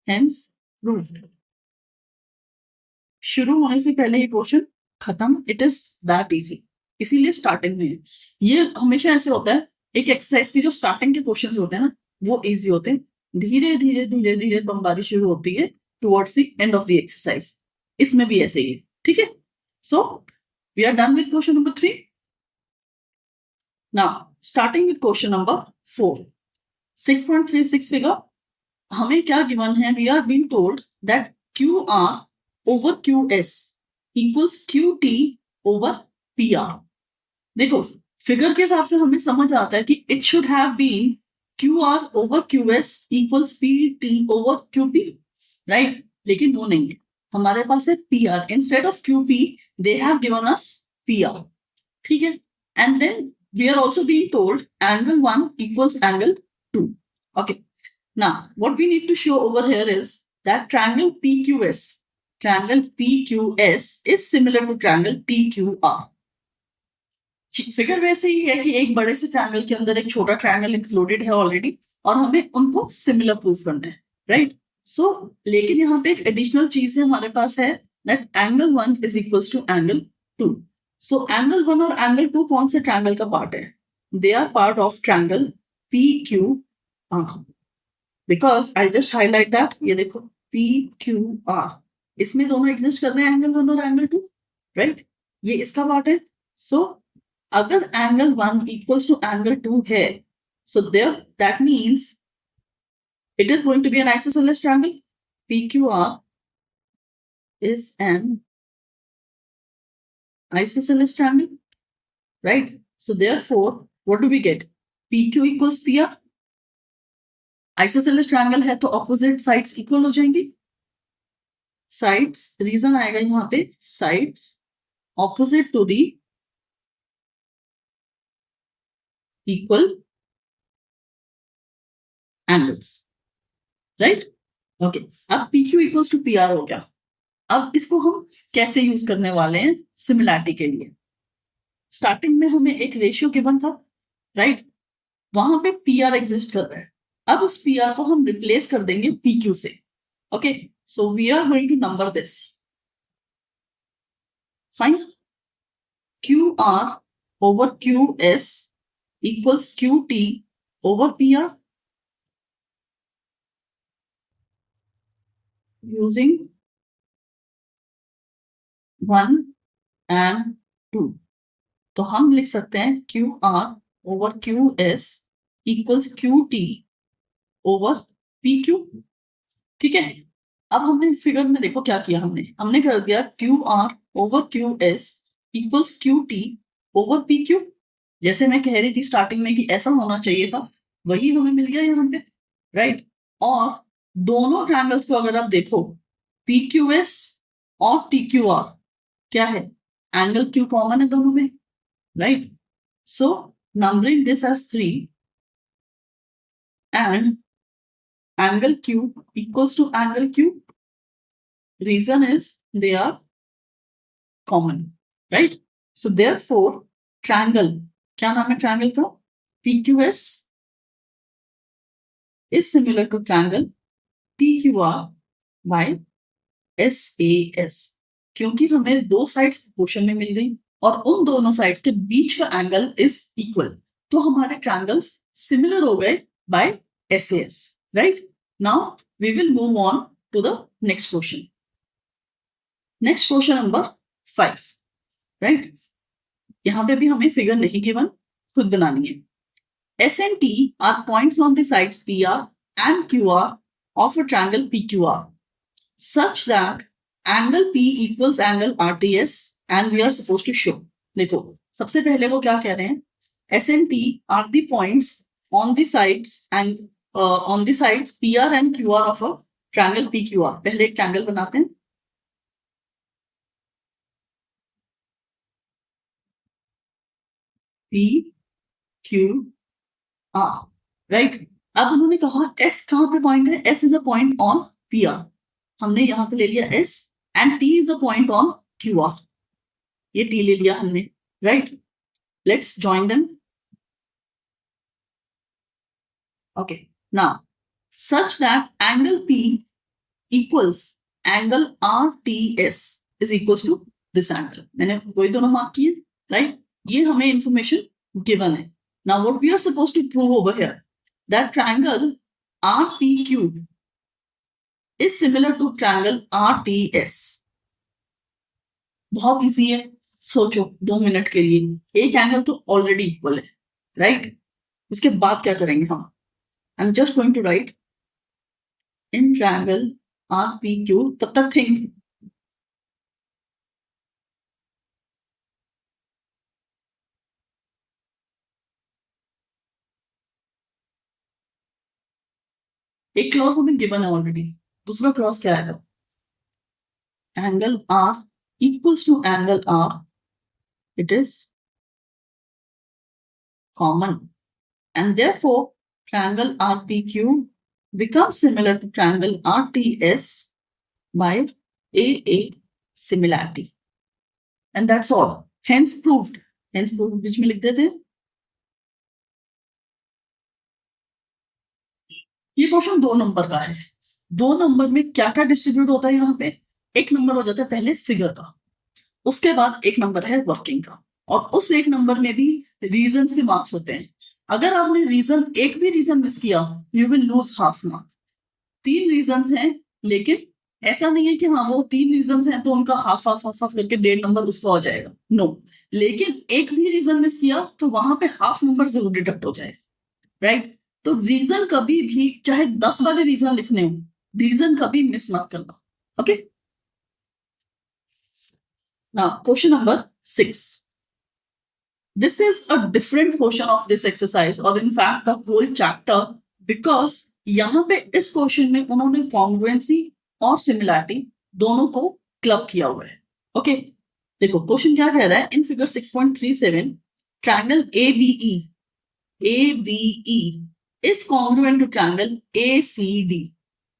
Hence proved. शुरू होने से पहले ये क्वेश्चन खत्म. इट इज दैट इजी, इसीलिए स्टार्टिंग में है. ये हमेशा ऐसे होता है, एक एक्सरसाइज की जो स्टार्टिंग के क्वेश्चंस होते हैं ना वो इजी होते हैं, धीरे धीरे धीरे धीरे बमबारी शुरू होती है towards the end of the exercise. इसमें भी ऐसे ही है, ठीक है. So we are done with question number 3. Now starting with question number 4. 6.36 figure हमें क्या गिवन है, we are being told that QR over QS equals QT over PR. देखो फिगर के हिसाब से हमें समझ आता है कि it should have been QR over QS equals PT over QP, right. लेकिन वो नहीं है, हमारे पास है PR instead of QP, they have given us PR. ठीक है, and then we are also being told angle 1 equals angle 2. Okay, now what we need to show over here is that triangle PQS is similar to triangle TQR. Figure वैसे ही है कि एक बड़े से triangle के अंदर एक छोटा ट्रायंगल इंक्लूडेड है ऑलरेडी और हमें उनको सिमिलर प्रूफ करना है, राइट. सो लेकिन यहाँ पे एक एडिशनल चीज है हमारे पास है that angle 1 is equals to angle 2. So angle 1 और एंगल 2 कौन से ट्रायंगल का पार्ट है, they are part of triangle PQR. Because I just highlight that, ये देखो PQR, इसमें दोनों एग्जिस्ट कर रहे हैं एंगल 1 और एंगल 2, राइट. ये इसका पार्ट है. सो अगर एंगल 1 इक्वल्स टू एंगल 2 है, so there that means it is going to be an isosceles triangle. PQR is an isosceles triangle, right. So therefore what do we get, PQ equals PR. Isosceles triangle है तो opposite sides equal हो जाएंगी. Sides reason आएगा यहाँ पे, sides opposite to the equal angles, right. Okay, अब PQ equals to PR हो गया. अब इसको हम कैसे यूज करने वाले हैं सिमिलैरिटी के लिए. स्टार्टिंग में हमें एक रेशियो गिवन था, राइट. वहां पे PR एग्जिस्ट कर रहा है. अब उस PR को हम रिप्लेस कर देंगे PQ से. Okay, so we are going to number this. Fine, QR over QS equals QT over PR using 1 and 2. तो हम लिख सकते हैं QR over QS equals QT over PQ. ठीक है, अब हमने फिगर में देखो क्या किया, हमने कर दिया QR over QS equals QT over PQ. जैसे मैं कह रही थी स्टार्टिंग में कि ऐसा होना चाहिए था, वही हमें मिल गया यहाँ पे, राइट. और दोनों ट्रायंगल्स को अगर आप देखो PQS और TQR क्या है, एंगल Q कॉमन है दोनों में, right. So numbering this as 3 and angle Q equals to angle Q. Reason is they are common, right? So therefore triangle, क्या नाम है triangle का, PQS is similar to triangle PQR by SAS. क्योंकि हमें दो साइड्स क्वेश्चन में मिल गई और उन दोनों साइड्स के बीच का एंगल इज इक्वल, तो हमारे ट्रायंगल्स सिमिलर हो गए by SAS, right. Now we will move on to the next question. Next question number 5, right. यहां पे भी हमें फिगर नहीं गिवन, खुद बनानी है. S and T are points on the sides PR and QR of a triangle PQR such that angle P equals angle RTS and we are supposed to show. देखो सबसे पहले वो क्या कह रहे हैं, S and T are the points on the sides and on the sides PR and QR of a triangle PQR. पहले एक ट्रायंगल बनाते हैं. PQR, right. अब उन्होंने कहा S कहां पे पॉइंट है, S is a point on PR. हमने यहां पे ले लिया S and T is a point on QR. ये T ले लिया हमने, right? Let's join them. Okay. Now, such that angle P equals angle RTS is equals to this angle. मैंने वही दोनों मार्क किए, right? ये हमें information given है. Now, what we are supposed to prove over here, that triangle RPQ is similar to triangle RTS. बहुत easy है, सोचो 2 मिनट के लिए, एक एंगल तो ऑलरेडी इक्वल है, राइट. उसके बाद क्या करेंगे हम, I am just going to write in triangle RPQ. तब तक थिंक, एक क्लॉज हमें गिवन है ऑलरेडी, दूसरा क्लॉज क्या आएगा, angle R equals to angle R, it is common and therefore triangle RPQ becomes similar to triangle RTS by AA similarity, and that's all. Hence proved. Hence proved बीच में लिख देते हैं. ये question 2 number का है. 2 number में क्या क्या डिस्ट्रीब्यूट होता है, यहाँ पे एक नंबर हो जाता है पहले फिगर का, उसके बाद एक नंबर है वर्किंग का, और उस एक नंबर में भी रीजन के मार्क्स होते हैं. अगर आपने एक भी रीजन मिस किया, you will lose half mark. 3 reason हैं, लेकिन ऐसा नहीं है कि हाँ वो 3 रीजन हैं तो उनका हाफ हाफ हाफ हाफ करके 1.5 नंबर उसका हो जाएगा, नो. लेकिन एक भी रीजन मिस किया तो वहां पे हाफ नंबर जरूर डिडक्ट हो जाएगा, राइट. तो रीजन कभी भी, चाहे 10 वाले रीजन लिखने हो, रीजन कभी मिस मत करना, okay. Now question number 6. This is a different portion of this exercise or in fact the whole chapter, because यहाँ पे इस क्वेश्चन में उन्होंने कॉन्ग्रुएंसी और सिमिलैरिटी दोनों को क्लब किया हुआ है, ओके. देखो क्वेश्चन क्या कह रहा है, in figure 6.37 triangle ABE is congruent to triangle ACD.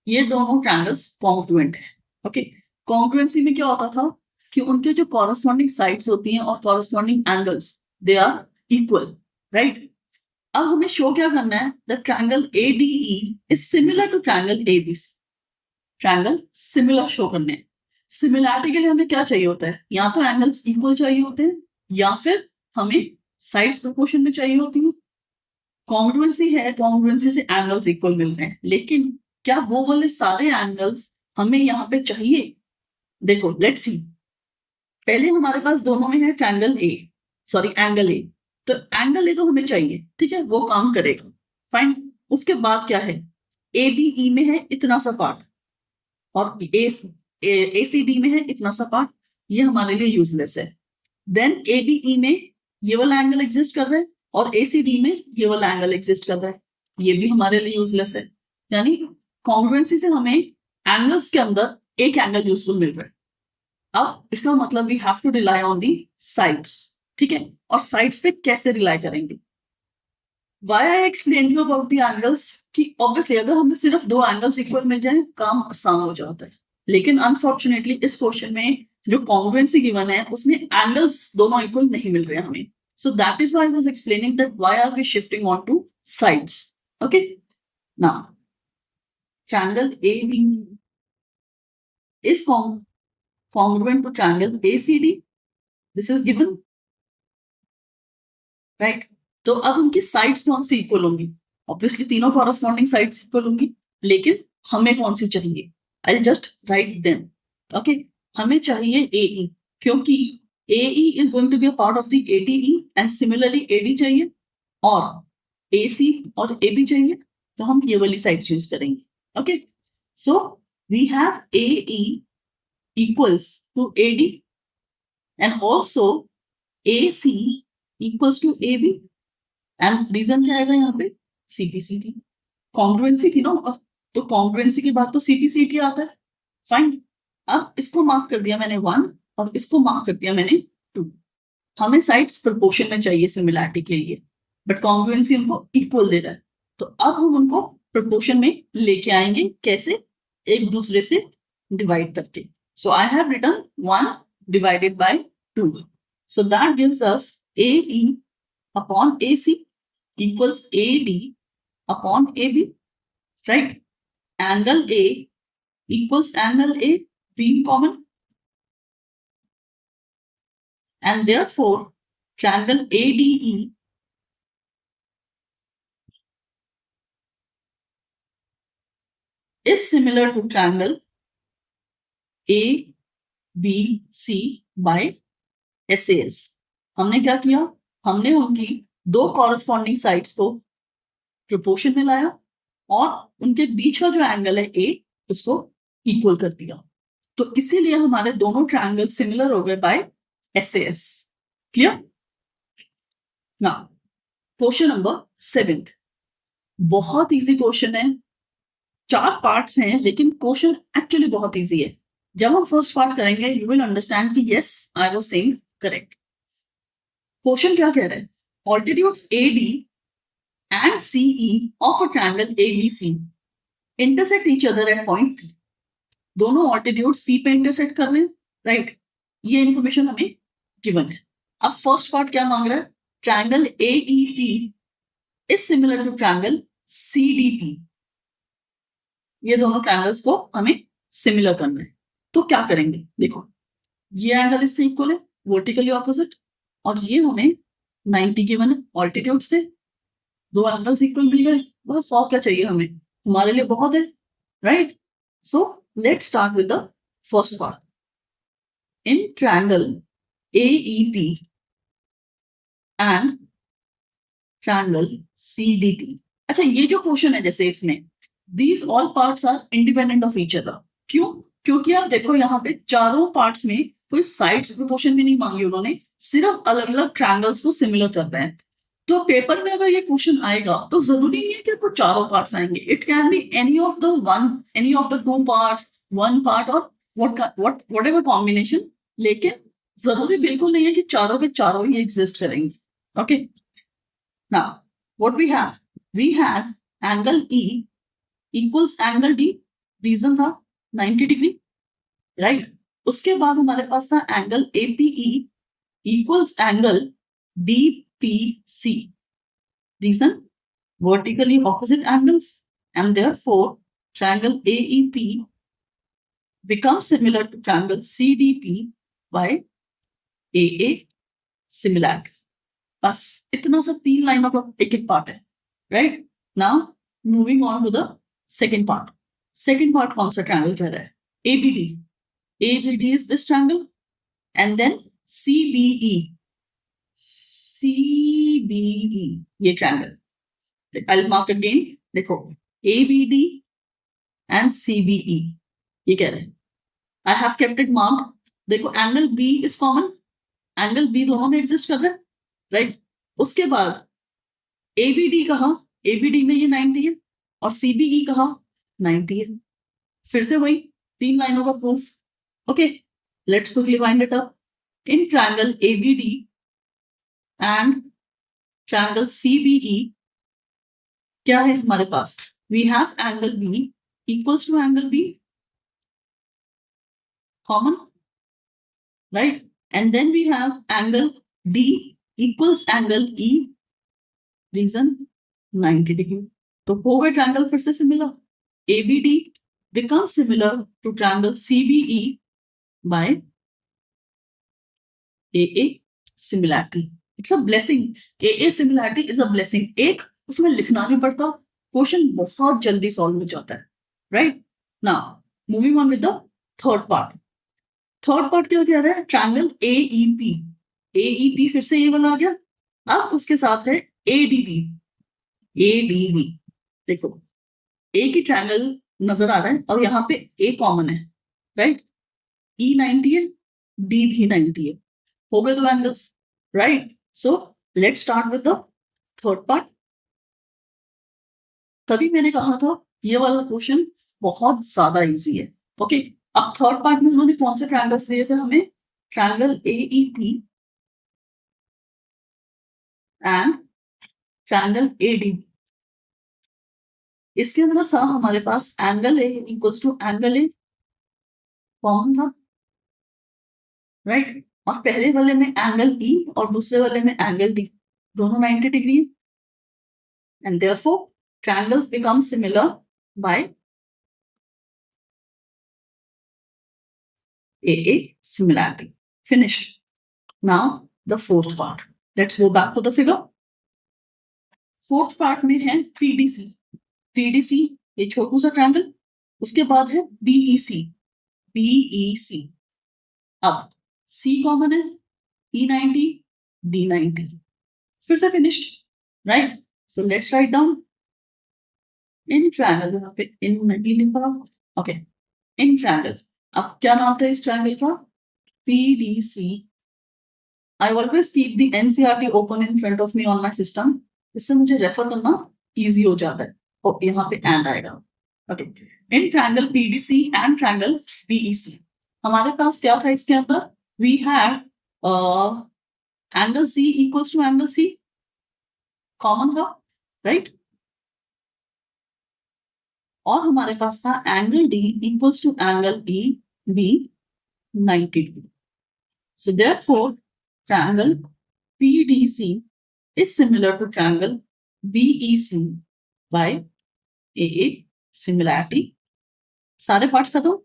ये दोनों ट्रायंगल्स कॉन्ग्रुएंट है, ओके. कॉन्ग्रुएंसी में क्या होता था कि उनके जो कॉरस्पॉन्डिंग साइड्स होती हैं और corresponding angles, they are equal, right. अब हमें शो क्या करना है, the triangle ADE is similar to triangle ABC. Triangle similar show करने हैं. सिमिलैरिटी के लिए हमें क्या चाहिए होता है, या तो एंगल्स इक्वल चाहिए होते हैं या फिर हमें साइड्स प्रोपोर्शन में चाहिए होती है. कॉन्ग्रुएंसी है, कॉन्ग्रुएंसी से एंगल्स इक्वल मिल रहे हैं, लेकिन क्या वो वाले सारे एंगल्स हमें यहाँ पे चाहिए? देखो लेट्स सी, पहले हमारे पास दोनों में है triangle A, sorry angle A, तो एंगल ए तो हमें चाहिए, ठीक है, वो काम करेगा, फाइन। उसके बाद क्या है, ए बी ई में है इतना सा पार्ट, और ए सी डी में है इतना सा पार्ट, ये हमारे लिए यूजलेस है। देन ए बी ई में ये वाला एंगल एग्जिस्ट कर रहा है, और ए सी डी में ये वाला एंगल एग्जिस्ट कर रहा है, ये भी हमारे लिए यूजलेस है। यानी कॉन्ग्रुएंसी से हमें एंगल्स के अंदर एक एंगल यूजफुल मिल रहा है। अब इसका मतलब we have to rely on the sides, ठीक है, और साइड्स पे कैसे रिलाई करेंगे? Why I explain you about the angles, कि ऑब्वियसली अगर हमें सिर्फ दो एंगल्स इक्वल मिल जाए काम आसान हो जाता है, लेकिन अनफॉर्चुनेटली इस क्वेश्चन में जो कॉन्ग्रुएंसी गिवन है उसमें एंगल्स दोनों इक्वल नहीं मिल रहे हैं हमें, so that is why I was explaining that why are we shifting on to sides. Okay, now triangle AB is congruent to triangle ACD, this is given, right? तो अब उनकी साइड्स कौन सी equal होंगी? Obviously तीनों corresponding sides equal होंगी, लेकिन हमें कौन सी चाहिए? I just write them, okay. हमें चाहिए AE, क्योंकि AE is going to be a part of the ADE and similarly AD चाहिए, और AC और AB चाहिए, तो हम ये वाली साइड्स यूज करेंगे, okay. So we have AE equals to AD and also AC equals to AB, and reason क्या आएगा यहाँ पे? CPCT, कॉन्ग्रुएंसी थी ना ऊपर, तो कॉन्ग्रुएंसी के बाद तो CPCT आता है, फाइन। अब इसको मार्क कर दिया मैंने 1 और इसको मार्क कर दिया मैंने 2। हमें साइड्स प्रोपोर्शन में चाहिए सिमिलैरिटी के लिए, बट कॉन्ग्रुएंसी उनको इक्वल दे रहा है, तो अब हम उनको प्रोपोर्शन में लेके आएंगे, कैसे? एक दूसरे से डिवाइड करके। So I have written 1 divided by 2, so that gives us AE upon AC equals AD upon AB, right? Angle A equals angle A being common, and therefore triangle ADE is similar to triangle ABC by SAS. हमने क्या किया? हमने उनकी दो corresponding sides को proportion में लाया और उनके बीच का जो एंगल है A उसको इक्वल कर दिया, तो इसीलिए हमारे दोनों ट्रायंगल सिमिलर हो गए by SAS। Clear? Now question number 7, बहुत इजी क्वेश्चन है, 4 पार्ट्स हैं, लेकिन क्वेश्चन एक्चुअली बहुत इजी है। जब हम फर्स्ट पार्ट करेंगे यू विल अंडरस्टैंड कि yes I was saying correct. Question क्या कह रहा है? Altitudes AD and CE of a triangle ABC intersect each other at point P. दोनों altitudes P पे intersect कर रहे हैं, राइट? ये इंफॉर्मेशन हमें गिवन है। अब फर्स्ट पार्ट क्या मांग रहा है? Triangle AEP is similar to triangle CDP। ये दोनों ट्रायंगल्स को हमें सिमिलर करना है, तो क्या करेंगे? देखो ये एंगल इसके इक्वल है, वर्टिकली ऑपोजिट, और ये हमें 90 गिवन है, ऑल्टीट्यूड्स थे, दो एंगल्स इक्वल मिल गए, बस और क्या चाहिए हमें? हमारे लिए बहुत है, right? So let's start with the first part. In triangle AEP and triangle CDP, अच्छा ये जो क्वेश्चन है जैसे इसमें these all parts are independent of each other. क्यों? क्योंकि आप देखो यहाँ पे चारों पार्ट्स में कोई साइड्स प्रोपोर्शन भी नहीं मांगी उन्होंने, सिर्फ अलग अलग ट्रायंगल्स को सिमिलर कर रहे हैं। तो पेपर में अगर ये क्वेश्चन आएगा तो जरूरी नहीं है कि आपको चारों पार्ट्स आएंगे, it can be any of the 2 parts, 1 part और व्हाटएवर कॉम्बिनेशन, लेकिन जरूरी बिल्कुल नहीं है कि चारों के चारों ही एग्जिस्ट करेंगे, okay. Now what we have angle E equals angle D, reason था 90 डिग्री, राइट? उसके बाद हमारे पास था angle APE equals angle DPC, reason vertically opposite angles, and therefore triangle AEP becomes similar to triangle CDP by AA similarity। बस इतना सा 3 लाइनों का एक एक पार्ट है, right? Now moving on to the second part. Second part कौन सा ट्रायंगल कह रहा है? ABD. ABD is this triangle and then CBE. CBE ये triangle. I will mark again. देखो एबीडी एंड सीबीई ये कह रहे हैं. I have kept it marked. देखो angle B is common. Angle B दोनों में एग्जिस्ट कर रहा है, राइट? उसके बाद एबीडी कहा, एबीडी में ये 90 है और सीबीई कहा 90 है. फिर से वही 3 लाइनों का proof. Okay, let's quickly wind it up. In triangle ABD and triangle CBE क्या है हमारे पास? We have angle B equals to angle B common, right? And then we have angle D equals angle E, reason 90 degree. तो हो गए triangle फिर से similar. ABD becomes similar to triangle CBE by AA similarity. It's a blessing. AA similarity is a blessing. एक उसमें लिखना नहीं पड़ता, क्वेश्चन बहुत जल्दी सॉल्व हो जाता है, right? Now moving on with the third part. Third part क्या कह रहा है? Triangle AEP. एईपी फिर से ये वाला आ गया. अब उसके साथ है एडीबी. एडीबी देखो ए की ट्रायंगल नजर आ रहा है और यहाँ पे ए कॉमन है, राइट? ई 90 है, डी भी 90 है. हो गए दो angles, right? So let's start with the third part. तभी मैंने कहा था ये वाला क्वेश्चन बहुत ज्यादा इजी है. ओके, अब थर्ड पार्ट में उन्होंने कौन से ट्रायंगल्स दिए थे हमें? Triangle AEP and triangle ADB. इसके अंदर था हमारे पास angle A equals to angle A common था, राइट? और पहले वाले में एंगल ई और दूसरे वाले में एंगल डी, दोनों 90 डिग्री है. And therefore triangles become similar by AA similarity. Finished. Now the fourth part. Let's go back to the figure. Fourth part में है PDC. PDC ये छोटू सा ट्रायंगल. उसके बाद है BEC. BEC. अब C कॉमन है, E90, D90. फिर से finished, right? So let's write down in triangle. यहाँ पे in नहीं लिखा. Okay. In triangle. अब क्या नाम था इस ट्रायंगल का? PDC. I always keep the NCERT open in front of me on my system. इससे मुझे रेफर करना इजी हो जाता है. और यहाँ पे एंड आएगा. Okay, in triangle PDC and triangle BEC हमारे पास क्या था इसके अंदर? We had angle C equals to angle C common था, राइट? और हमारे पास था angle D equals to angle B 90 degree. So therefore, triangle PDC is similar to triangle BEC by AA similarity. सारे पार्ट्स खत्म.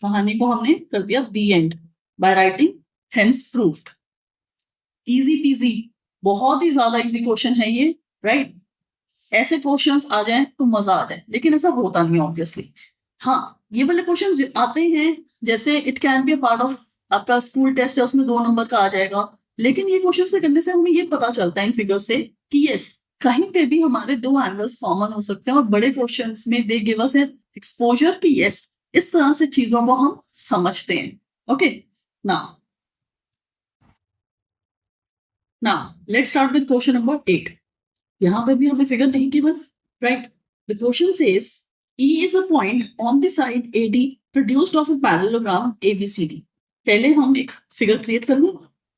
कहानी को हमने कर दिया the end by writing hence proved. Easy peasy, बहुत ही ज्यादा इजी क्वेश्चन है ये, राइट? ऐसे क्वेश्चंस आ जाए तो मजा आ जाए, लेकिन ऐसा होता नहीं ऑब्वियसली. हाँ, ये वाले क्वेश्चंस आते हैं जैसे it can be a part of आपका स्कूल टेस्ट है, उसमें 2 नंबर का आ जाएगा. लेकिन ये क्वेश्चन से करने से हमें ये पता चलता है इन फिगर से कि यस कहीं पे भी हमारे 2 एंगल्स कॉमन हो सकते हैं. और बड़े क्वेश्चंस में दे गिव अस एक्सपोजर कि यस इस तरह से चीजों को हम समझते हैं. Okay, now let's start with question number 8. यहाँ पे भी हमें फिगर नहीं given, right? The question says E is a point on the side AD produced of a parallelogram ABCD. पहले हम एक फिगर क्रिएट कर लें,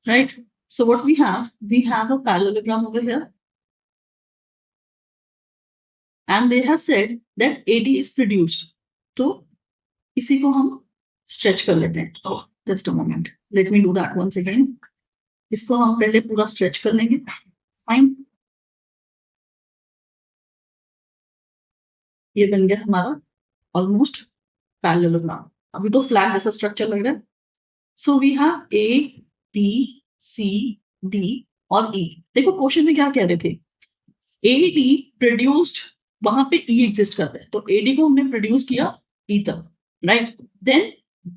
right? So what we have a parallelogram over here, and they have said that AD is produced. तो इसी को हम stretch कर लेते हैं. Oh, just a moment. Let me do that once again. इसको हम पहले पूरा स्ट्रेच कर लेंगे. Fine. ये बन गया हमारा ऑलमोस्ट पैरेललोग्राम. अभी तो फ्लैग जैसा स्ट्रक्चर लग रहा है. So we have A B C D और E. देखो क्वेश्चन में क्या कह रहे थे? AD प्रोड्यूस्ड, वहां पे E एग्जिस्ट करता है, तो AD को हमने प्रोड्यूस किया E तक, राइट। Then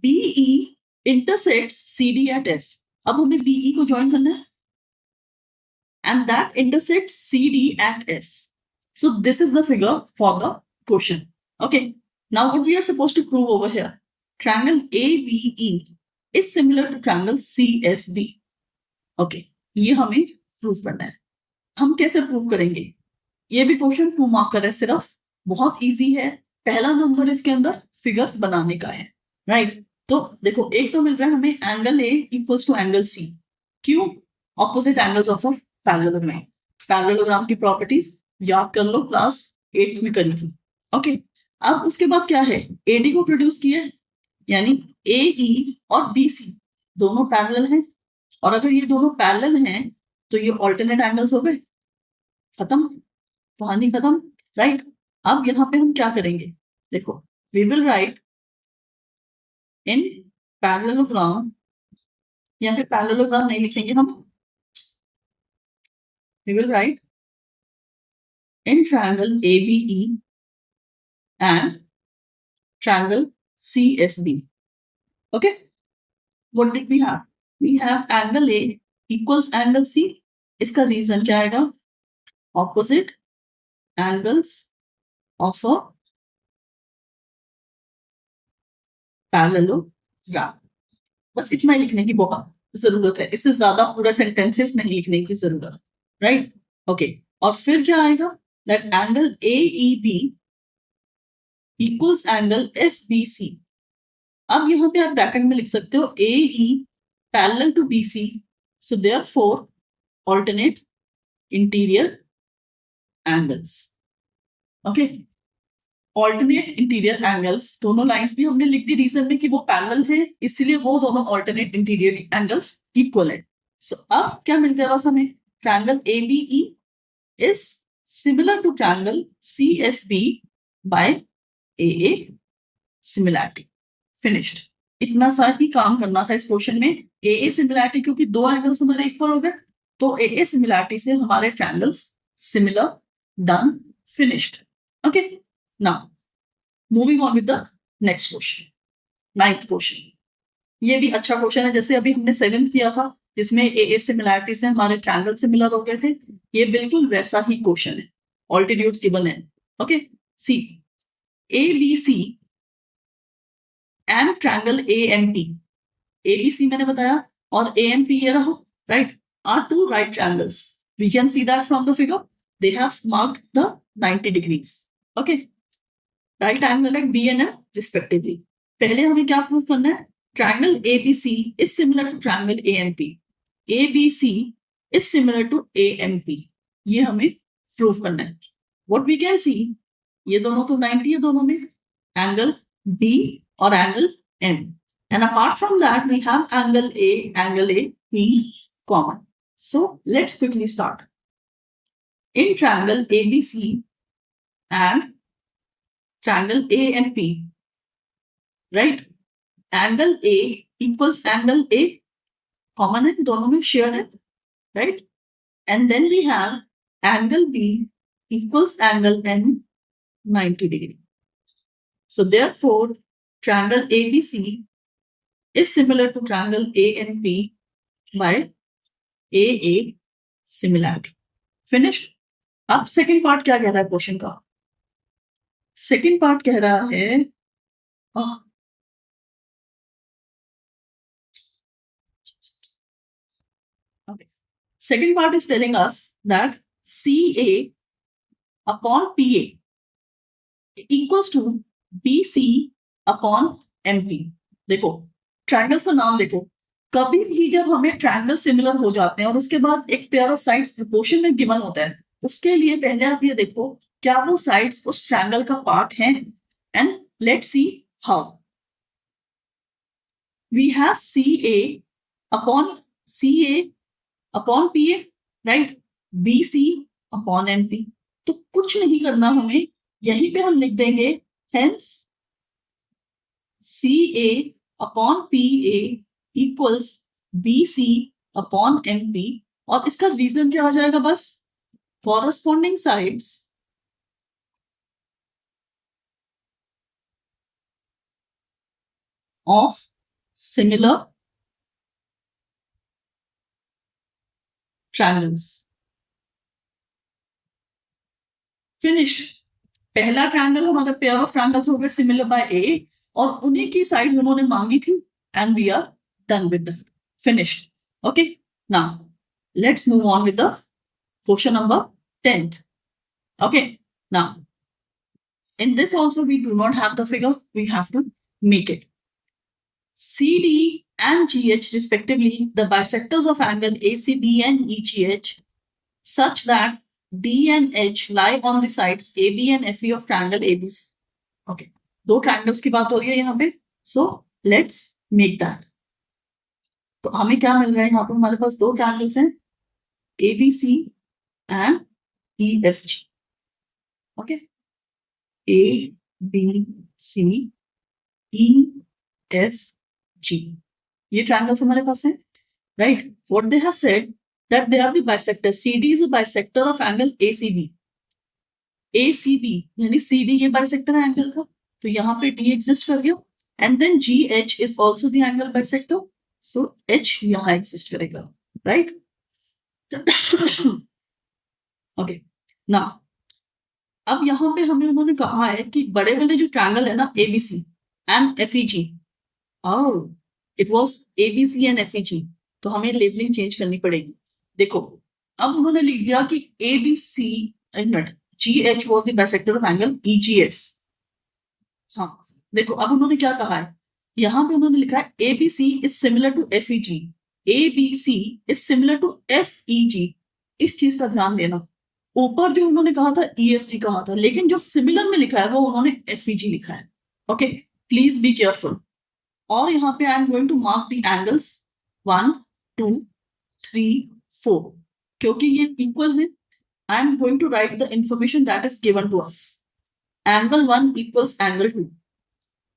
BE intersects CD at F, अब हमें BE को ज्वाइन करना है and that intersects CD at F. So this is the figure for the question. Okay. Now what we are supposed to prove over here? Triangle ABE is similar to triangle CFB. Okay. ये हमें prove करना है। हम कैसे prove करेंगे? ये भी question 2 mark का है सिर्फ, बहुत इजी है। पहला नंबर इसके अंदर फिगर बनाने का है, राइट। तो देखो, एक तो मिल रहा है हमें angle A equals to angle C। क्यों? Opposite angles of a parallelogram. Parallelogram की प्रॉपर्टीज याद कर लो, क्लास 8th में करी थी। ओके, अब उसके बाद क्या है, AD को प्रोड्यूस किया, यानी AE और BC दोनों पैरेलल हैं, और अगर ये दोनों पैरेलल हैं तो ये ऑल्टरनेट एंगल्स हो गए, खत्म, कहानी खत्म, राइट। अब यहाँ पे हम क्या करेंगे, देखो, we will write in parallelogram, या फिर पैरेललोग्राम नहीं लिखेंगे हम, we will write in triangle ABE and triangle CFB। Okay, what did we have? We have angle A equals angle C। इसका रीजन क्या आएगा? Opposite angles of a parallelogram. बस इतना ही लिखने की बहुत जरूरत है, इससे ज्यादा पूरा सेंटेंसेस नहीं लिखने की जरूरत, राइट। ओके, और फिर क्या आएगा, that angle AEB equals angle FBC। अब यहाँ पे आप ब्रैकेट में लिख सकते हो AE parallel to BC, so therefore alternate interior angles. Okay, alternate interior angles, दोनों लाइंस भी हमने लिख दी रीजन में कि वो पैरेलल है, इसलिए वो दोनों ऑल्टरनेट इंटीरियर एंगल्स इक्वल है। सो अब क्या मिल गया बस हमें, triangle ABE is similar to triangle CFB by AA similarity. Finished. इतना सा ही काम करना था इस क्वेश्चन में। AA सिमिलैरिटी, क्योंकि दो एंगल्स हमारे इक्वल हो गए, तो AA सिमिलैरिटी से हमारे triangles similar, done, finished. Okay, now moving on with the next question, 9th question. ये भी अच्छा क्वेश्चन है, जैसे अभी हमने 7th किया था जिसमें AA सिमिलैरिटी से हमारे ट्रायंगल सिमिलर हो गए थे, ये बिल्कुल वैसा ही क्वेश्चन है। ऑल्टीट्यूड्स गिवन है। Okay, see ABC and triangle AMP, ABC मैंने बताया और AMP ये रहा, right, are two right triangles. We can see that from the figure, they have marked the 90 degrees. Okay, right angle at B and F respectively. पहले हमें क्या prove करना है, triangle ABC is similar to triangle AMP, ABC is similar to AMP, ये हमें prove करना है। What we can सी, ये दोनों तो 90 है दोनों में, एंगल B और angle M, and apart from that we have angle A being common. So let's quickly start. In triangle ABC and triangle AMP, right, angle A equals angle A, common है, दोनों में shared है, right, and then we have angle B equals angle N 90 degree. So therefore triangle ABC is similar to triangle AMP by AA similarity. Finished. अब second part क्या कह रहा है question का? सेकंड पार्ट कह रहा है, second part is telling us that CA upon PA equals to BC upon MP। देखो, ट्रायंगल्स का नाम देखो, कभी भी जब हमें ट्रायंगल सिमिलर हो जाते हैं और उसके बाद एक पेयर ऑफ साइड्स प्रोपोर्शन में गिवन होता है, उसके लिए पहले आप ये देखो क्या वो साइड्स उस ट्रायंगल का पार्ट हैं, and let's see how. We have CA upon PA, right, BC upon MP। तो कुछ नहीं करना हमें, यहीं पे हम लिख देंगे hence CA upon PA equals BC upon MP, और इसका रीजन क्या आ जाएगा, बस corresponding sides of similar triangles. Finished. पहला ट्रायंगल हमारा पेयर ऑफ ट्रायंगल्स हो गए सिमिलर बाय ए और उन्हीं की साइड्स उन्होंने मांगी थी and we are done with that. Finished. Okay. Now let's move on with the question number 10th. Okay. Now in this also we do not have the figure. We have to make it. CD and GH respectively, the bisectors of angle ACB and EGH such that D and H lie on the sides AB and FE of triangle ABC. Okay. दो triangles की बात हो रही है यहाँ पे. So let's make that. तो हमें क्या मिल रहा है यहाँ पे हमारे पास दो triangles हैं ABC and EFG. Okay. ABC EFG. ये triangles हमारे पास हैं. Right. What they have said that they are the bisectors. CD is a bisector of angle ACB. ACB यानी CD ये bisector है angle का, तो यहाँ पे D exist कर गया. And then GH is also the angle bisector. So H यहाँ exist करेगा. Right? Okay. Now अब यहाँ पे हमें उन्होंने कहा है कि बड़े वाले जो ट्रायंगल है ना ABC and FEG. Oh, it was ABC and FEG. तो हमें लेबलिंग चेंज करनी पड़ेगी. देखो अब उन्होंने लिख दिया कि ABC GH was the bisector of angle EGF. हाँ देखो अब उन्होंने क्या कहा है यहाँ पे उन्होंने लिखा है ABC is similar to FEG. ABC is similar to FEG. इस चीज का ध्यान देना. ऊपर जो उन्होंने कहा था EFG कहा था, लेकिन जो सिमिलर में लिखा है वो उन्होंने FEG लिखा है. Okay, please be careful. और यहाँ पे I am going to mark the angles 1 2 3 4 क्योंकि ये इक्वल है. I am going to write the information that is given to us. Angle 1 equals angle 2,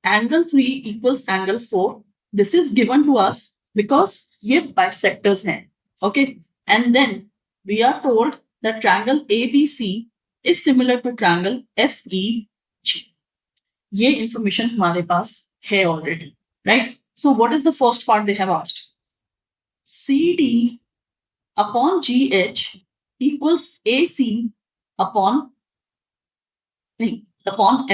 angle 3 equals angle 4. This is given to us because ये bisectors हैं. Okay, and then we are told that triangle ABC is similar to triangle FEG. ये information हमारे पास है already, right? So what is the first part they have asked? CD upon GH equals AC upon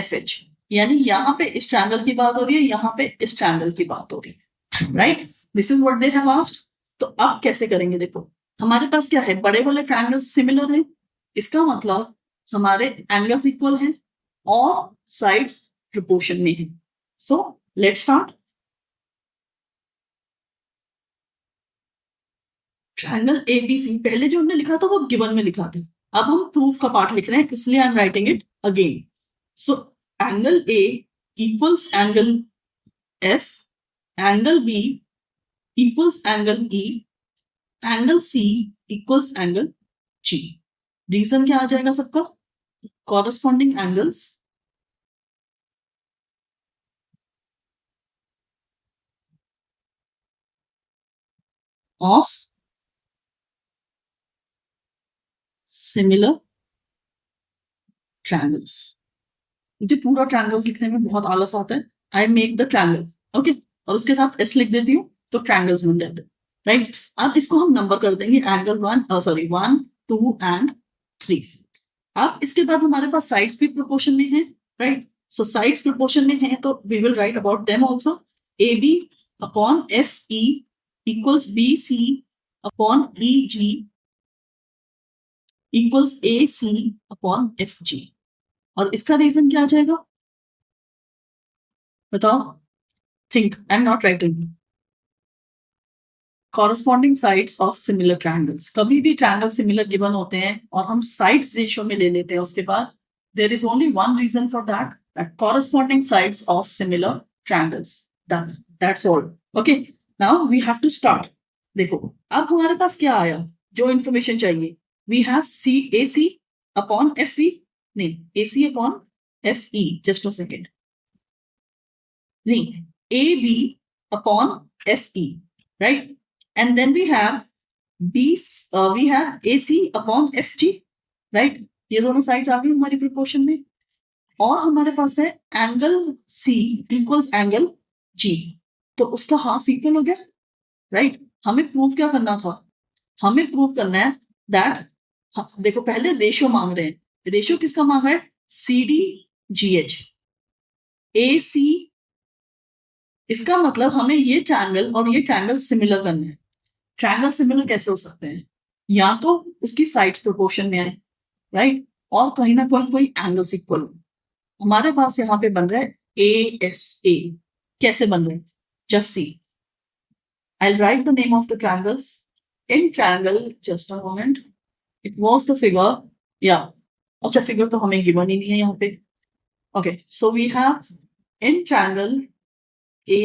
FH. यानी यहाँ पे इस triangle की बात हो रही है, यहाँ पे इस triangle की बात हो रही है, right? This is what they have asked. तो अब कैसे करेंगे देखो, हमारे पास क्या है, बड़े वाले ट्रायंगल्स सिमिलर हैं, इसका मतलब हमारे एंगल्स इक्वल हैं और साइड्स प्रोपोर्शन में हैं. सो लेट्स स्टार्ट. ट्रायंगल एबीसी पहले जो हमने लिखा था वो गिवन में लिखा था. अब हम प्रूफ का पार्ट लिख रहे हैं, इसलिए I am writing it again. So angle A equals angle F, angle B equals angle E, angle C equals angle G. Reason क्या आ जाएगा सबका? Corresponding angles of similar triangles. मुझे पूरा ट्रायंगल्स लिखने में बहुत आलस आता है. I make the triangle, okay, और उसके साथ S लिख देती हूँ तो ट्रायंगल्स बन जाते हैं, राइट? अब इसको हम नंबर कर देंगे एंगल 1 2 एंड 3. अब इसके बाद हमारे पास साइड्स भी प्रोपोर्शन में है, राइट? सो साइड्स प्रोपोर्शन में है तो we will write about them also. AB upon FE equals BC upon EG equals AC upon FG. और इसका रीजन क्या आ जाएगा बताओ? Think, I am not writing. Corresponding sides of similar triangles. कभी भी ट्रायंगल सिमिलर गिवन होते हैं और हम साइड्स रेशियो में ले लेते हैं, उसके बाद there is only one reason for that corresponding sides of similar triangles. Done, that's all. Okay, now we have to start. देखो अब हमारे पास क्या आया, जो इंफॉर्मेशन चाहिए. We have AC upon FE, नहीं, AC upon FE, just a second, नहीं, AB upon FE, right? And then we have AC upon FG. Right, ये दोनों साइड्स आ गई हमारी प्रोपोर्शन में। और हमारे पास है angle C equals angle G, तो उसका हाफ इक्वल हो गया, राइट। हमें प्रूव क्या करना था, हमें प्रूव करना है दैट, देखो पहले रेशियो मांग रहे हैं, रेशियो किसका मांग रहा है, C D G H A सी, इसका मतलब हमें ये ट्रायंगल और ये ट्रायंगल सिमिलर करना है। ट्रायंगल सिमिलर कैसे हो सकते हैं, या तो उसकी साइड्स प्रोपोर्शन में आए, राइट, और कहीं ना कोई एंगल्स इक्वल हो। हमारे पास यहाँ पे बन रहा है ए एस ए, कैसे बन रहे हैं, just see, I'll write the name of the triangles. In triangle, just a moment. It was the figure. Yeah. अच्छा, figure तो हमें given ही नहीं है यहाँ पे. Okay. So we have in triangle A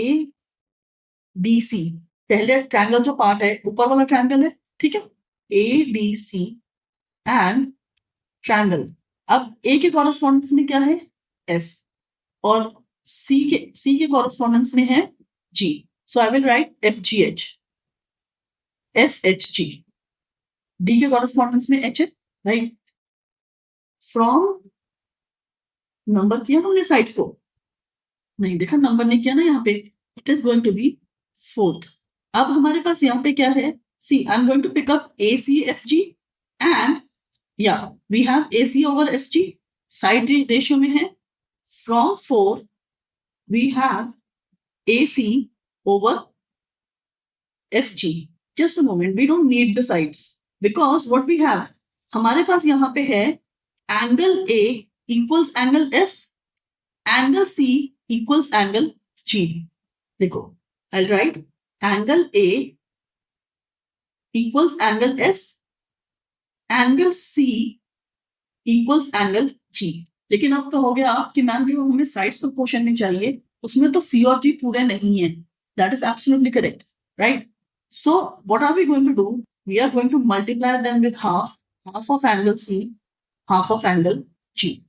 D C. पहले triangle जो part है, ऊपर वाला triangle है, ठीक है? A D C and triangle. अब A के correspondence में क्या है? F. और C के correspondence में है G. So I will write FGH. FHG. D के correspondence में H है, right? From नंबर किया हमने साइड्स को, नहीं देखा नंबर नहीं किया ना यहाँ पे, it is going to be 4th। अब हमारे पास यहाँ पे क्या है, see I am going to pick up A C F G and या we have A C over F G, side ratio में है, from 4 we have A C over F G. Just a moment, we don't need the sides because what we have, हमारे पास यहाँ पे है angle A equals angle F, angle C equals angle G. देखो I write angle A equals angle F, angle C equals angle G. लेकिन अब कहोगे आप कि मैम जो हमें साइड्स प्रोपोर्शन में चाहिए उसमें तो सी और जी पूरे नहीं है, that is absolutely correct, right. So what are we going to do, we are going to multiply them with half of angle C, half of angle G.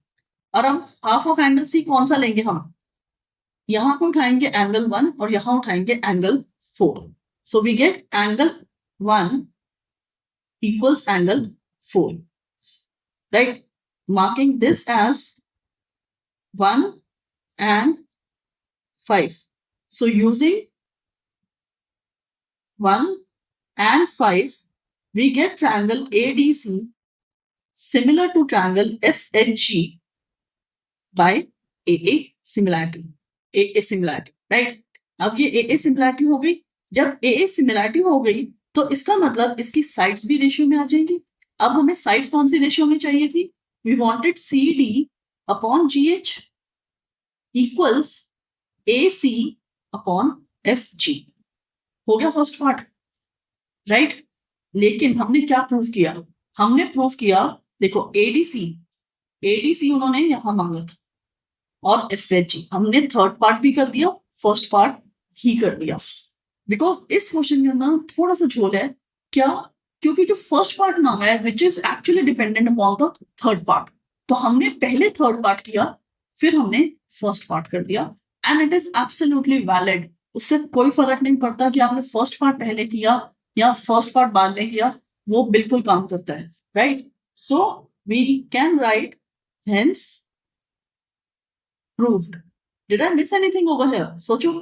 और हम हाफ ऑफ एंगल सी कौन सा लेंगे, हम यहां पे उठाएंगे एंगल 1 और यहां उठाएंगे angle 4, so we get angle 1 equals angle 4, right, marking this as 1 and 5. So using 1 and 5 we get triangle ADC similar to triangle FHG by AA similarity. AA similarity, right? अब ये AA similarity हो गई, जब AA similarity हो गई तो इसका मतलब इसकी साइड्स भी रेशियो में आ जाएंगी। अब हमें साइड्स कौन सी रेशियो में चाहिए थी, we wanted CD upon GH equals AC upon FG। हो गया फर्स्ट पार्ट, राइट। लेकिन हमने क्या प्रूव किया, हमने प्रूव किया, देखो एडीसी उन्होंने यहां मांगा था और एफएचजी हमने थर्ड पार्ट भी कर दिया, फर्स्ट पार्ट ही कर दिया। बिकॉज इस क्वेश्चन के अंदर थोड़ा सा झोल है, क्या, क्योंकि जो फर्स्ट पार्ट मांगा है which is actually dependent upon the third part, तो हमने पहले थर्ड पार्ट किया फिर हमने फर्स्ट पार्ट कर दिया, and it is absolutely valid. उससे कोई फर्क नहीं पड़ता कि आपने फर्स्ट पार्ट पहले किया या फर्स्ट पार्ट बाद में किया, वो बिल्कुल काम करता है, right. So we can write hence proved. Did I miss anything over here, सोचो।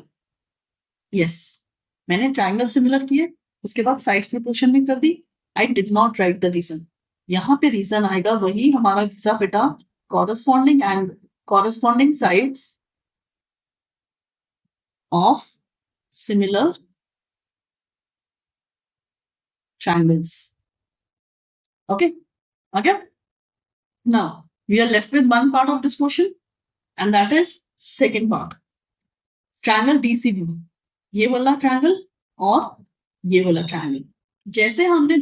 यस, मैंने ट्रायंगल सिमिलर किए, उसके बाद साइड्स प्रोपोर्शन में कर दी। I did not write the reason, यहाँ पे रीजन आएगा वही हमारा घिसा पिटा corresponding and corresponding sides of similar triangles. Okay, okay. Now we are left with one part of this question, and that is second part. Triangle DCB, ये वाला triangle और ये वाला ट्रायंगल, जैसे हमने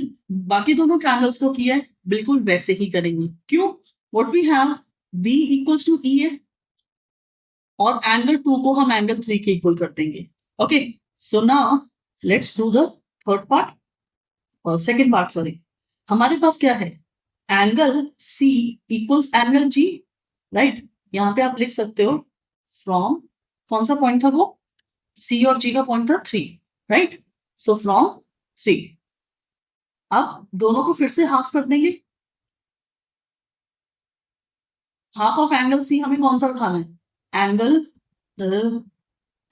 बाकी दोनों ट्रायंगल्स को किया है बिल्कुल वैसे ही करेंगे। क्यों, what we have B equals to E है और एंगल 2 को हम एंगल 3 के इक्वल कर देंगे। Okay, so now let's do the third part और सेकंड पार्ट, सॉरी। हमारे पास क्या है, angle C equals angle G, right. यहाँ पे आप लिख सकते हो फ्रॉम, कौन सा पॉइंट था वो, C और G का पॉइंट था 3, राइट। सो फ्रॉम 3, अब दोनों को फिर से हाफ कर देंगे, हाफ ऑफ एंगल सी हमें कौन सा उठाना है, एंगल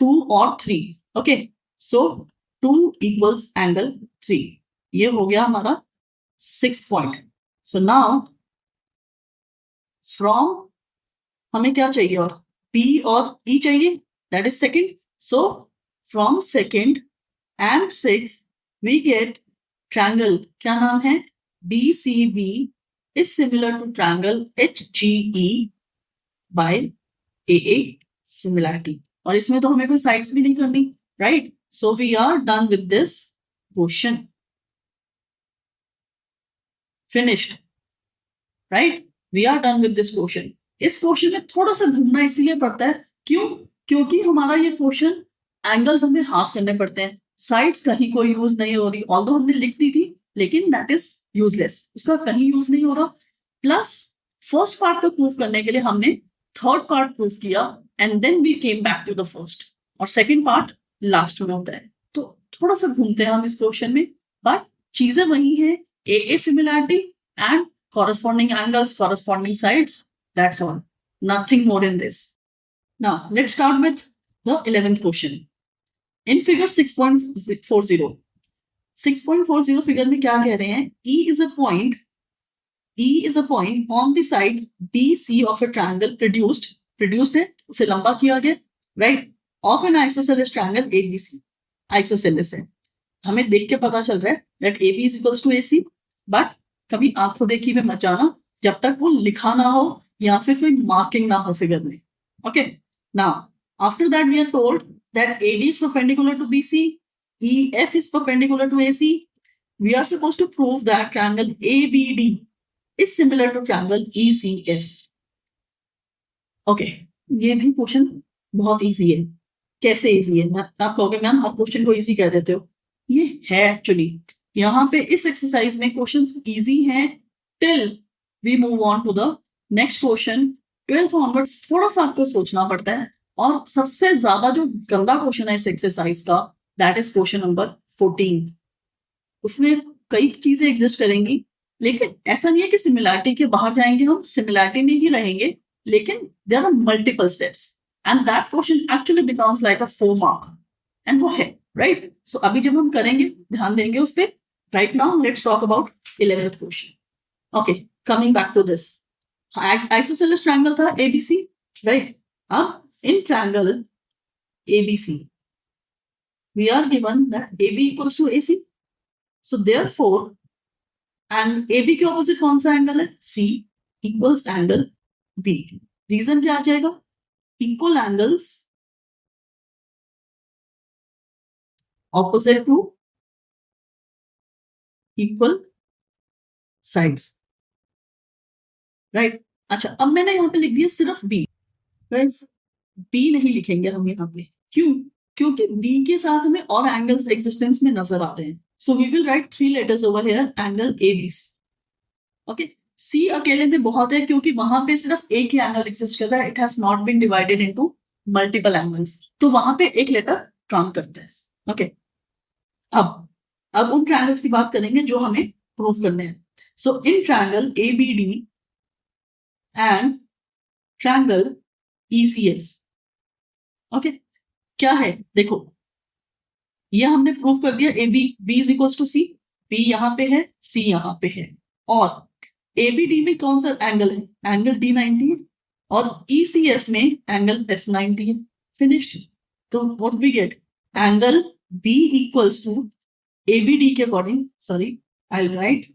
2 और 3. ओके, सो 2 इक्वल्स एंगल 3. ये हो गया हमारा 6 पॉइंट. सो नाउ फ्रॉम हमें क्या चाहिए, और P और E चाहिए, that is second. So from second and 6 we get triangle, क्या नाम है, DCB is similar to triangle HGE by AA similarity. और इसमें तो हमें कोई साइड्स भी नहीं करनी, right. So we are done with this question, finished, right. We are done with this question. इस क्वेश्चन में थोड़ा सा घूमना इसीलिए पड़ता है, क्यों, क्योंकि हमारा ये क्वेश्चन एंगल्स हमें हाफ करने पड़ते हैं, साइड्स कहीं कोई यूज नहीं हो रही, ऑल्दो हमने लिख दी थी लेकिन दैट इज यूजलेस, उसका कहीं यूज नहीं हो रहा. प्लस फर्स्ट पार्ट को प्रूव करने के लिए हमने थर्ड पार्ट प्रूव किया and then we came back to the first, और सेकेंड पार्ट लास्ट में होता है. तो थोड़ा सा घूमते हैं हम इस क्वेश्चन में, बट चीजें वही है, A similarity and corresponding angles, corresponding sides. That's all. Nothing more in this. Now, let's start with the 11th question. In figure 6.40, 6.40 figure में क्या कह रहे हैं, E is a point on the side BC of a triangle produced है, उसे लंबा किया गया, right, of an isosceles triangle ABC. Isosceles है, हमें देख के पता चल रहा है that AB is equals to AC, but कभी आंखों देखी में मत जाना जब तक वो लिखा ना हो या फिर कोई मार्किंग ना हो फिगर में. Okay, now after that we are told that AD is perpendicular to BC, EF is perpendicular to AC. We are supposed to prove that triangle ABD is similar to triangle ECF. Okay, ये भी question बहुत easy है. कैसे easy है, आप कहोगे ma'am हर question को easy कह देते हो. ये है एक्चुअली, यहाँ पे इस एक्सरसाइज में क्वेश्चंस इजी हैं till we move on to the next question. 12th onwards थोड़ा सा आपको सोचना पड़ता है, और सबसे ज्यादा जो गंदा क्वेश्चन है इस एक्सरसाइज का, दैट इज क्वेश्चन नंबर 14. उसमें कई चीजें एग्जिस्ट करेंगी, लेकिन ऐसा नहीं है कि सिमिलैरिटी के बाहर जाएंगे, हम सिमिलैरिटी में ही रहेंगे, लेकिन there are multiple steps and that question actually becomes like a 4 mark, and वो है, राइट. सो अभी जब हम करेंगे ध्यान देंगे उस पर. Right now, let's talk about 11th question. Okay, coming back to this. Isosceles triangle था ABC, right? अब in triangle ABC, we are given that AB equals to AC. So therefore, and AB के opposite कौन सा angle है? C equals angle B. Reason क्या आ जाएगा? Equal angles opposite to equal sides, right. अच्छा, अब मैंने यहाँ पे लिख दिया सिर्फ बी. बी नहीं लिखेंगे हम यहाँ पे, क्यों, क्योंकि बी के साथ हमें और एंगल्स एग्जिस्टेंस में नजर आ रहे हैं. So we will write 3 letters over here, angle ABC. Okay, C अकेले में बहुत है क्योंकि वहां पे सिर्फ एक ही एंगल एग्जिस्ट कर रहा है, it has not been divided into multiple angles, तो वहां पे एक लेटर काम करता है. ओके, अब उन ट्रायंगल्स की बात करेंगे जो हमें प्रूव करने हैं. So in triangle ABD and triangle ECF, okay, क्या है देखो, ये हमने प्रूव कर दिया B is equals to C. B यहाँ पे है, C यहाँ पे है, और ABD में कौन सा एंगल है, एंगल D90 है, और ECF में एंगल F90 है. फिनिश्ड. तो what we get, angle B equals to ABD के according, sorry I will write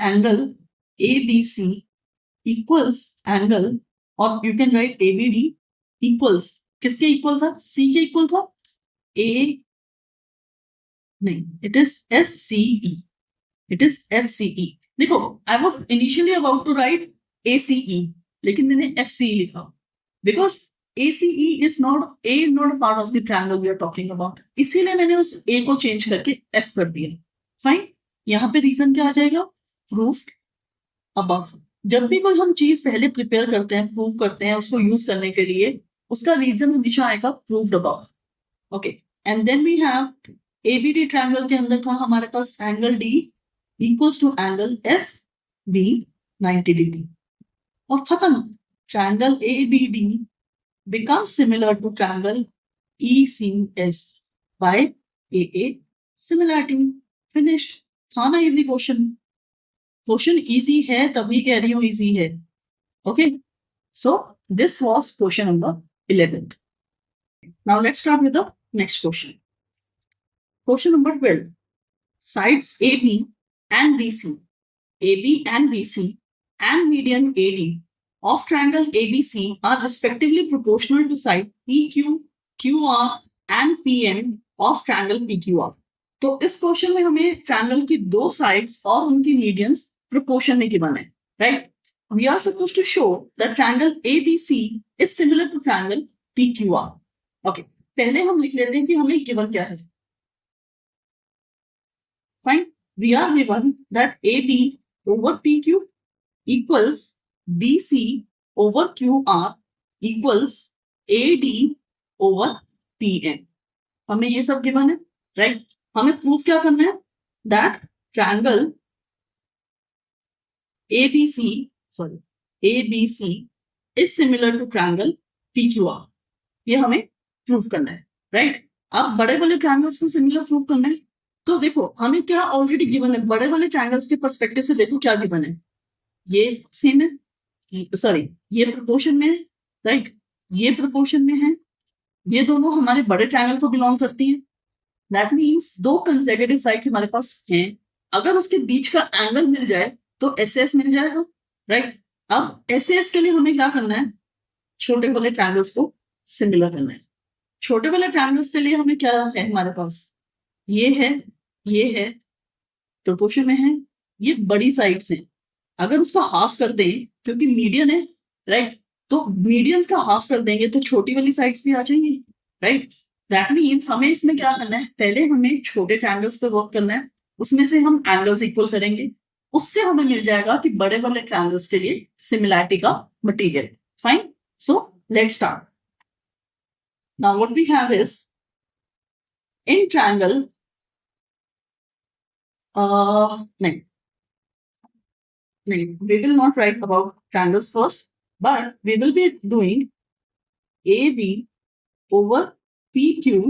angle ABC equals angle, और you can write ABD equals, किसके इक्वल था, C के इक्वल था, नहीं, it is FCE. देखो, I was initially about to write ACE, लेकिन मैंने FCE लिखा because ACE is not a part of the triangle we are talking about, इसीलिए मैंने उस A को चेंज करके F कर दिया. फाइन, यहाँ पे रीजन क्या आ जाएगा, प्रूफ्ड अबव. जब भी कोई हम चीज पहले प्रिपेयर करते हैं, प्रूव करते हैं, उसको यूज करने के लिए, उसका रीजन हमेशा आएगा proved above. Okay, and then we have ABD triangle के अंदर था हमारे पास angle D equals to angle FB 90 degree. और खत्म. Triangle ADD becomes similar to triangle ECF by AA similarity. Finished. था ना इजी क्वेश्चन. क्वेश्चन इजी है तभी कह रही हूँ इजी है. Okay, so this was question number 11th. Now let's start with the next question. Question number 12. Sides AB and BC, AB and BC, and median AD of triangle ABC are respectively proportional to side PQ, QR and PM of triangle PQR. तो इस question में हमें triangle की दो sides और उनकी medians proportion में given है, right? We are supposed to show that triangle ABC is similar to triangle PQR. Okay, पहले हम लिख लेते हैं कि हमें गिवन क्या है. Fine. We are given that AB over PQ equals BC over QR equals AD over PM. हमें ये सब गिवन है, राइट? हमें प्रूफ क्या करना है? That triangle ABC is similar to triangle PQR. ये हमें प्रूफ करना है, राइट? अब बड़े वाले ट्रायंगल्स को सिमिलर प्रूफ करना है. तो देखो हमें क्या ऑलरेडी गिवन है. बड़े वाले ट्रायंगल्स के पर्सपेक्टिव से देखो क्या गिवन है. ये सेम है, सॉरी ये प्रोपोर्शन में है, राइट? ये प्रोपोर्शन में है. ये दोनों हमारे बड़े ट्रायंगल को बिलोंग करती हैं. दैट मीन्स दो कंसेक्यूटिव साइड्स हमारे पास हैं. अगर उसके बीच का एंगल मिल जाए तो एसएस मिल जाएगा, राइट? अब एसएस के लिए हमें क्या करना है? छोटे वाले ट्रायंगल्स को सिमिलर करना है. छोटे वाले ट्रायंगल्स के लिए हमें क्या है हमारे पास? ये है, प्रोपोर्शन में है. ये बड़ी साइड्स हैं. अगर उसको हाफ कर दें क्योंकि मीडियन है, राइट? तो मीडियंस का हाफ कर देंगे तो छोटी वाली साइड्स भी आ जाएंगी, राइट? दैट मीन्स हमें इसमें क्या करना है? पहले हमें छोटे ट्रायंगल्स पे वर्क करना है. उसमें से हम एंगल्स इक्वल करेंगे. उससे हमें मिल जाएगा कि बड़े वाले ट्रायंगल्स के लिए सिमिलैरिटी का material. Fine. So let's start. Now what we have is in triangle नहीं, we will not write about triangles first, but we will be doing AB over PQ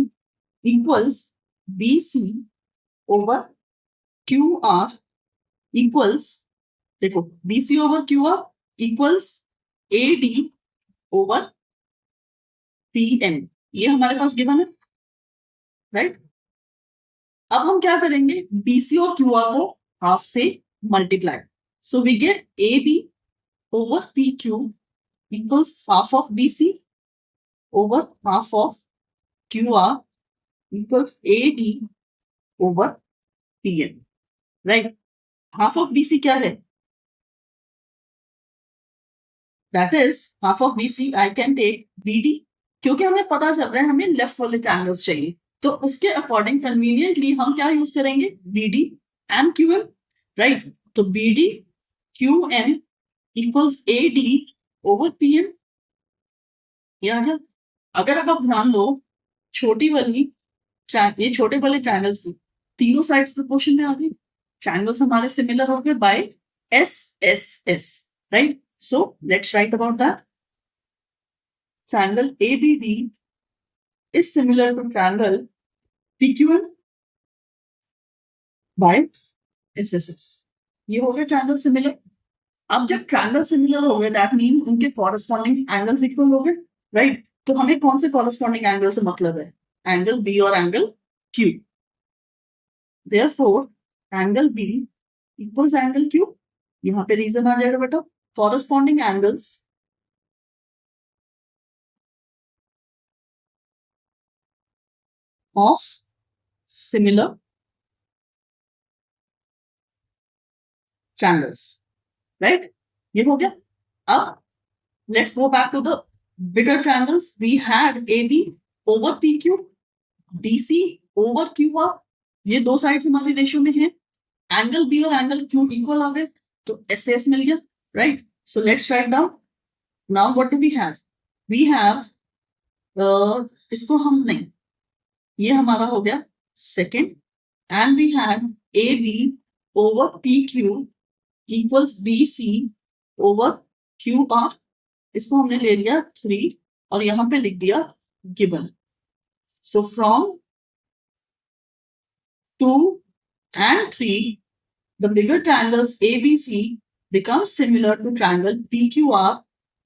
equals BC over QR equals, देखो BC over QR equals AD over PM. ये हमारे पास given है, right? अब हम क्या करेंगे? BC और QR को हाफ से multiply. So we get AB over PQ equals half of BC over half of QR equals AD over PM. Right? Half of BC क्या है? That is half of BC I can take BD. क्योंकि हमें पता चल रहा है हमें left वाले ट्रायंगल्स चाहिए, तो उसके अकॉर्डिंग कन्वीनियंटली हम क्या यूज करेंगे? BD and QM. राइट? तो BD QM equals AD over PM. ये आ गया. अगर अब आप ध्यान दो, ये छोटे वाले ट्रायंगल्स की तीनों साइड्स प्रोपोर्शन में आ गई. ट्रायंगल्स हमारे सिमिलर हो गए by SSS, right? So let's write about that. Triangle ABD is similar to triangle PQM by SSS. ये हो गया ट्रायंगल सिमिलर. अब जब ट्रायंगल सिमिलर हो गए दैट मीन उनके कॉरेस्पॉन्डिंग एंगल्स इक्वल हो गए, राइट? तो हमें कौन से कॉरेस्पॉन्डिंग एंगल से मतलब है? एंगल बी और angle Q. Therefore angle B equals angle Q. यहां पे रीजन आ जाएगा बेटा, corresponding angles of similar triangles, right? ये हो गया. अब let's go back to the bigger triangles. We had AB over PQ, BC over QR. ये दो साइड्स हमारी रेशियो में है. एंगल बी और एंगल क्यू इक्वल आ गए तो SS मिल गया, right? So let's write down. Now what do we have? We have इसको हम नहीं, ये हमारा हो गया second. And we have AB over PQ equals BC over Q R, इसको हमने ले लिया 3 और यहां पे लिख दिया given. So from 2 and 3 the bigger triangles ABC become similar to triangle PQR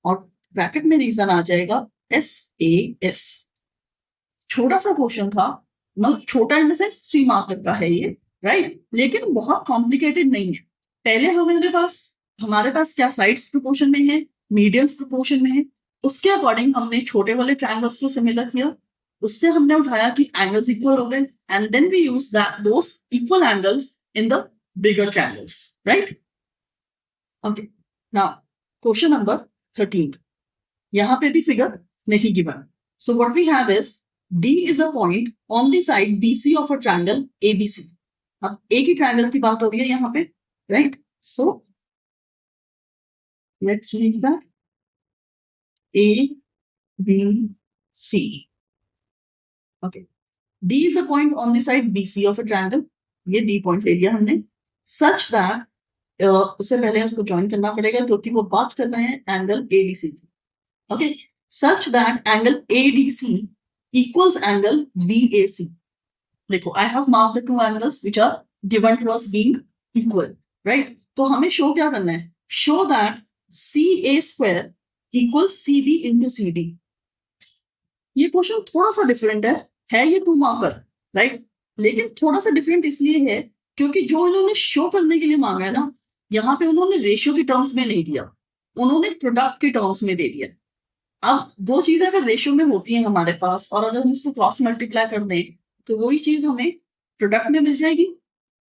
और ब्रैकेट में रीजन आ जाएगा SAS. छोटा सा क्वेश्चन था, मतलब छोटा इन द सेंस 3 मार्कर का है ये, राइट, लेकिन बहुत कॉम्प्लिकेटेड नहीं है. पहले हमारे पास क्या साइड्स प्रोपोर्शन में है, मीडियंस प्रोपोर्शन में है, उसके अकॉर्डिंग हमने छोटे वाले ट्रायंगल्स को सिमिलर किया, उससे हमने उठाया कि एंगल्स इक्वल हो गए, and then we use those equal angles in the bigger triangles, right. Okay, now question number 13. यहां पे भी फिगर नहीं given. So what we have is D is a point on the side BC of a triangle ABC. अब एक ही triangle की बात हो रही है यहाँ पे, right. So let's read that ABC. Okay, D is a point on the side BC of a triangle. ये D पॉइंट ले लिया हमने. Such that उससे पहले उसको ज्वाइन करना पड़ेगा क्योंकि वो बात कर रहे हैं एंगल ADC की. Okay, such that angle ADC equals angle BAC. देखो, I have marked the two angles which are given to us being equal, right? तो हमें शो क्या करना है? Show that CA square equals CB into CD. ये question थोड़ा सा different है ये 2 मार्कर, राइट, लेकिन थोड़ा सा डिफरेंट इसलिए है क्योंकि जो इन्होंने शो करने के लिए मांगा है ना, यहाँ पे उन्होंने रेशियो की टर्म्स में नहीं दिया, उन्होंने प्रोडक्ट के टर्म्स में दे दिया. अब 2 चीजें अगर रेशियो में होती हैं हमारे पास और अगर हम इसको क्रॉस मल्टीप्लाई कर दें तो वही चीज हमें प्रोडक्ट में मिल जाएगी.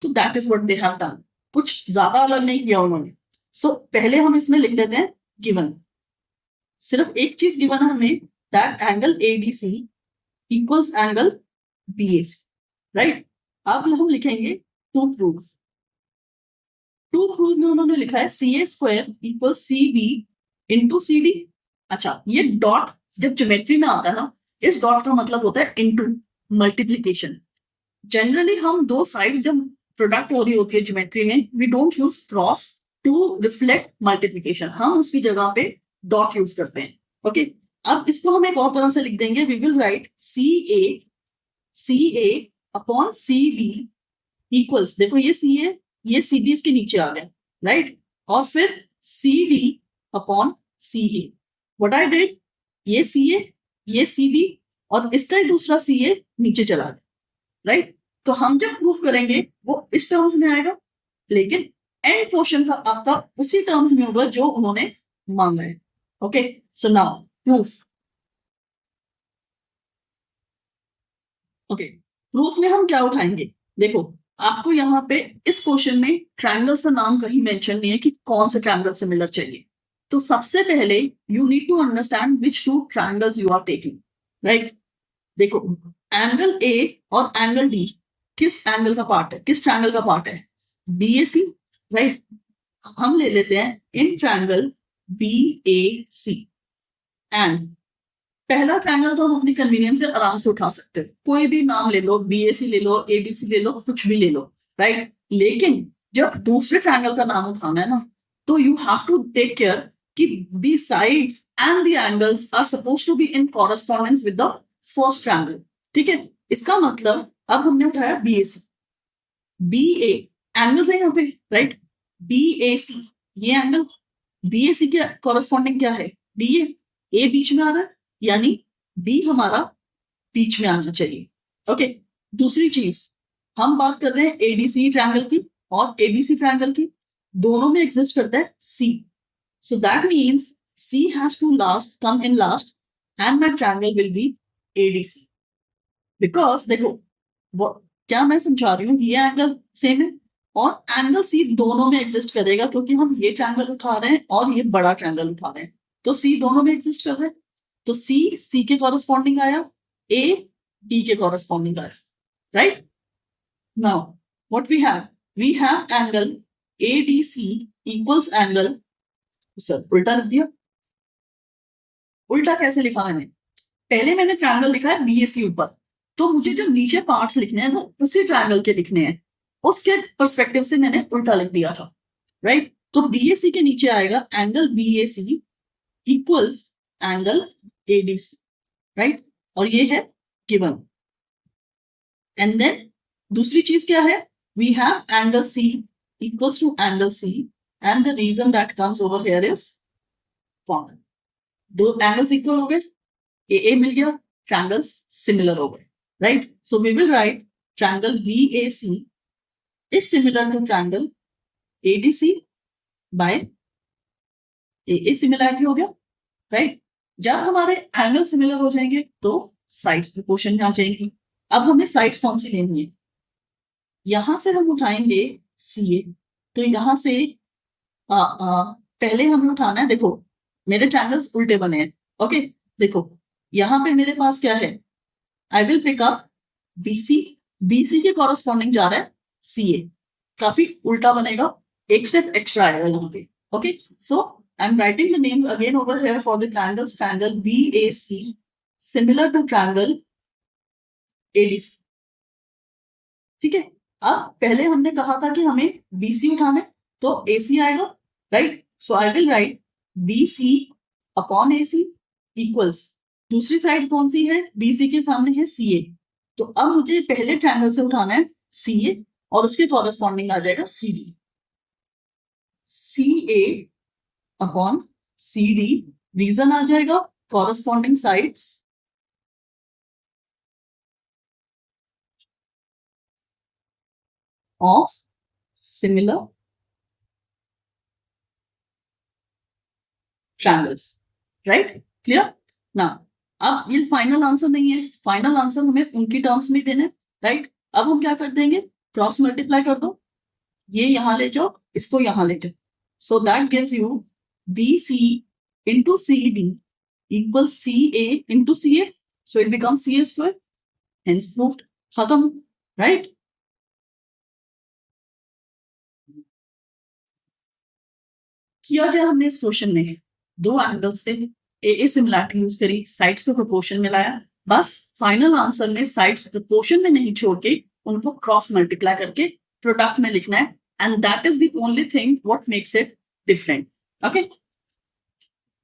तो that is what they have done. कुछ ज्यादा अलग नहीं किया उन्होंने. सो पहले हम इसमें लिख लेते हैं गिवन. सिर्फ एक चीज गिवन है हमें, that angle ADC equals angle BAC, right. अब हम लिखेंगे टू प्रूफ. टू प्रूफ में उन्होंने लिखा है CA square equal CB into CD. अच्छा, ये डॉट जब ज्योमेट्री में आता है ना, इस डॉट का मतलब होता है इनटू, मल्टीप्लिकेशन. जनरली हम 2 साइड्स जब प्रोडक्ट हो रही होती है ज्योमेट्री में, we don't use cross to reflect multiplication, हम उसकी जगह पे डॉट यूज करते हैं. ओके, अब इसको हम एक और तरह से लिख देंगे. We will write CA upon CB equals, देखो ये CA ये CB इसके नीचे आ गया, राइट, और फिर CD upon CA. What I did, ये CA ये CB और इसका ही दूसरा CA नीचे चला गया, राइट. तो हम जब प्रूफ करेंगे वो इस टर्म्स में आएगा, लेकिन एंड पोर्शन का आपका उसी टर्म्स में होगा जो उन्होंने मांगा है. Okay, so now proof. Okay, proof में हम क्या उठाएंगे? देखो, आपको यहाँ पे इस क्वेश्चन में ट्रायंगल्स का नाम कहीं मेंशन नहीं है कि कौन से ट्रायंगल सिमिलर चाहिए. तो सबसे पहले you need to understand which 2 triangles you are taking, right. देखो, एंगल A और एंगल D किस एंगल का पार्ट है, किस ट्रायंगल का पार्ट है? BAC, right. हम ले लेते हैं इन ट्रायंगल BAC. एंड पहला ट्रायंगल तो हम अपनी कन्वीनियंस से आराम से उठा सकते हैं, कोई भी नाम ले लो, BAC ले लो, ABC ले लो, कुछ भी ले लो, राइट. लेकिन जब दूसरे ट्रायंगल का नाम उठाना है ना, तो you have to take care कि the sides and the angles are supposed to be in correspondence with the first triangle. ठीक है, इसका मतलब अब हमने उठाया BAC, BA एंगल्स है यहाँ पे, राइट. BAC ये एंगल BAC के कॉरेस्पॉन्डिंग क्या है? DA. A बीच में आ रहा है, यानी D हमारा बीच में आना चाहिए. ओके, दूसरी चीज हम बात कर रहे हैं ADC ट्रायंगल की और ABC ट्रायंगल की, दोनों में एग्जिस्ट करता है C. So that means C has to come in last and my triangle will be ADC. Because देखो, क्या मैं समझा रही हूँ, ये एंगल सेम है और एंगल C दोनों में एग्जिस्ट करेगा क्योंकि हम ये ट्रायंगल उठा रहे हैं और ये बड़ा ट्रायंगल उठा रहे हैं, तो C दोनों में एग्जिस्ट कर रहे हैं. तो C के कॉरेस्पॉन्डिंग आया, A D के कॉरेस्पॉन्डिंग आया, right. Now what we have angle ADC equals angle, sir उल्टा लिख दिया. उल्टा कैसे लिखा मैंने? पहले मैंने ट्रायंगल लिखा है BAC ऊपर, तो मुझे जो नीचे पार्ट्स लिखने हैं वो उसी ट्रायंगल के लिखने हैं, उसके पर्सपेक्टिव से मैंने उल्टा लिख दिया था, राइट. तो BAC के नीचे आएगा angle BAC equals angle ADC, right, और ये है गिवन। एंड देन दूसरी चीज क्या है, we have angle C equals to angle C and the reason that comes over here is formula. दो एंगल्स इक्वल हो गए, ए मिल गया, ट्रायंगल्स सिमिलर हो गए, right. So we will write triangle BAC is similar to triangle ADC by A similarity हो गया, right. जब हमारे एंगल सिमिलर हो जाएंगे तो साइड्स प्रोपोर्शन में आ जाएंगी। अब हमें साइड्स कौन सी लेनी है, यहां से हम उठाएंगे CA, तो यहां से पहले हमें उठाना है, देखो मेरे ट्रायंगल्स उल्टे बने हैं, ओके। देखो यहां पे मेरे पास क्या है, I will pick up BC के कॉरस्पॉन्डिंग जा रहा है CA, काफी उल्टा बनेगा, एक स्टेप एक्स्ट्रा आएगा यहाँ पे, okay. So I am writing the names again over here for the triangles, triangle BAC similar to triangle ADC, ठीक है। अब पहले हमने कहा था कि हमें BC उठाना है तो AC आएगा, right. So I will right BC upon AC equals, दूसरी साइड कौन सी है, BC के सामने है CA, तो अब मुझे पहले ट्रायंगल से उठाना है CA और उसके कॉरस्पॉन्डिंग आ जाएगा CD, CA upon CD, reason आ जाएगा corresponding sides of similar triangles, right, clear ना। अब ये फाइनल आंसर नहीं है, फाइनल आंसर हमें उनकी टर्म्स में देना है, राइट। अब हम क्या कर देंगे, क्रॉस मल्टीप्लाई कर दो, ये यहां ले जाओ, इसको यहां ले जाओ, सो that gives you BC into CD equal CA into CA, so it becomes CA square, hence proved, खत्म, राइट। किया क्या हमने इस क्वेश्चन में, दो एंगल्स से ए सिमिलरिटी यूज करी, साइड्स को प्रोपोर्शन में लाया, बस फाइनल आंसर में साइड्स प्रोपोर्शन में नहीं छोड़ के उनको क्रॉस मल्टीप्लाई करके प्रोडक्ट में लिखना है, and that is the only thing what makes it different, okay.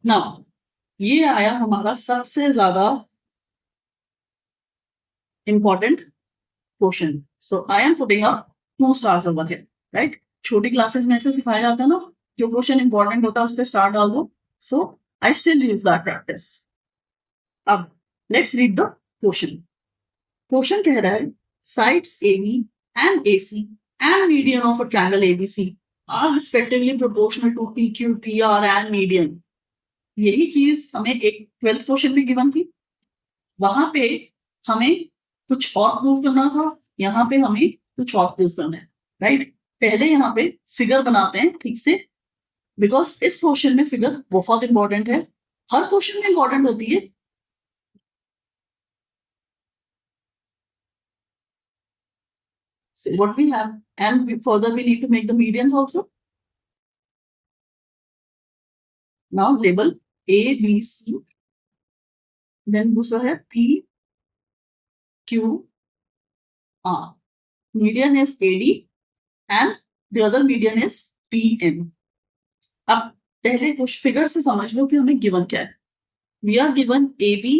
Now ये आया हमारा सबसे ज्यादा important question, so I am putting up 2 stars over here, right. छोटी क्लासेस में ऐसे सिखाया जाता है ना, जो क्वेश्चन इंपॉर्टेंट होता है उस पर स्टार डाल दो, so I still use that practice. अब let's read the question. Question कह रहा है sides AB and AC and median of a triangle ABC are respectively proportional to PQ PR and median. यही चीज हमें एक 12th क्वेश्चन में given थी, वहां पे हमें कुछ और प्रूव करना था, यहाँ पे हमें कुछ और प्रूव करना है, राइट। पहले यहाँ पे फिगर बनाते हैं ठीक से, बिकॉज इस क्वेश्चन में फिगर बहुत इंपॉर्टेंट है, हर क्वेश्चन में इंपॉर्टेंट होती है। So what we have, and further we need to make the medians also. Now label A, B, C, then दूसरा है P, Q, R. Median is AD and the other median is PM. अब पहले कुछ figure से समझ लो कि हमें given क्या है। We are given AB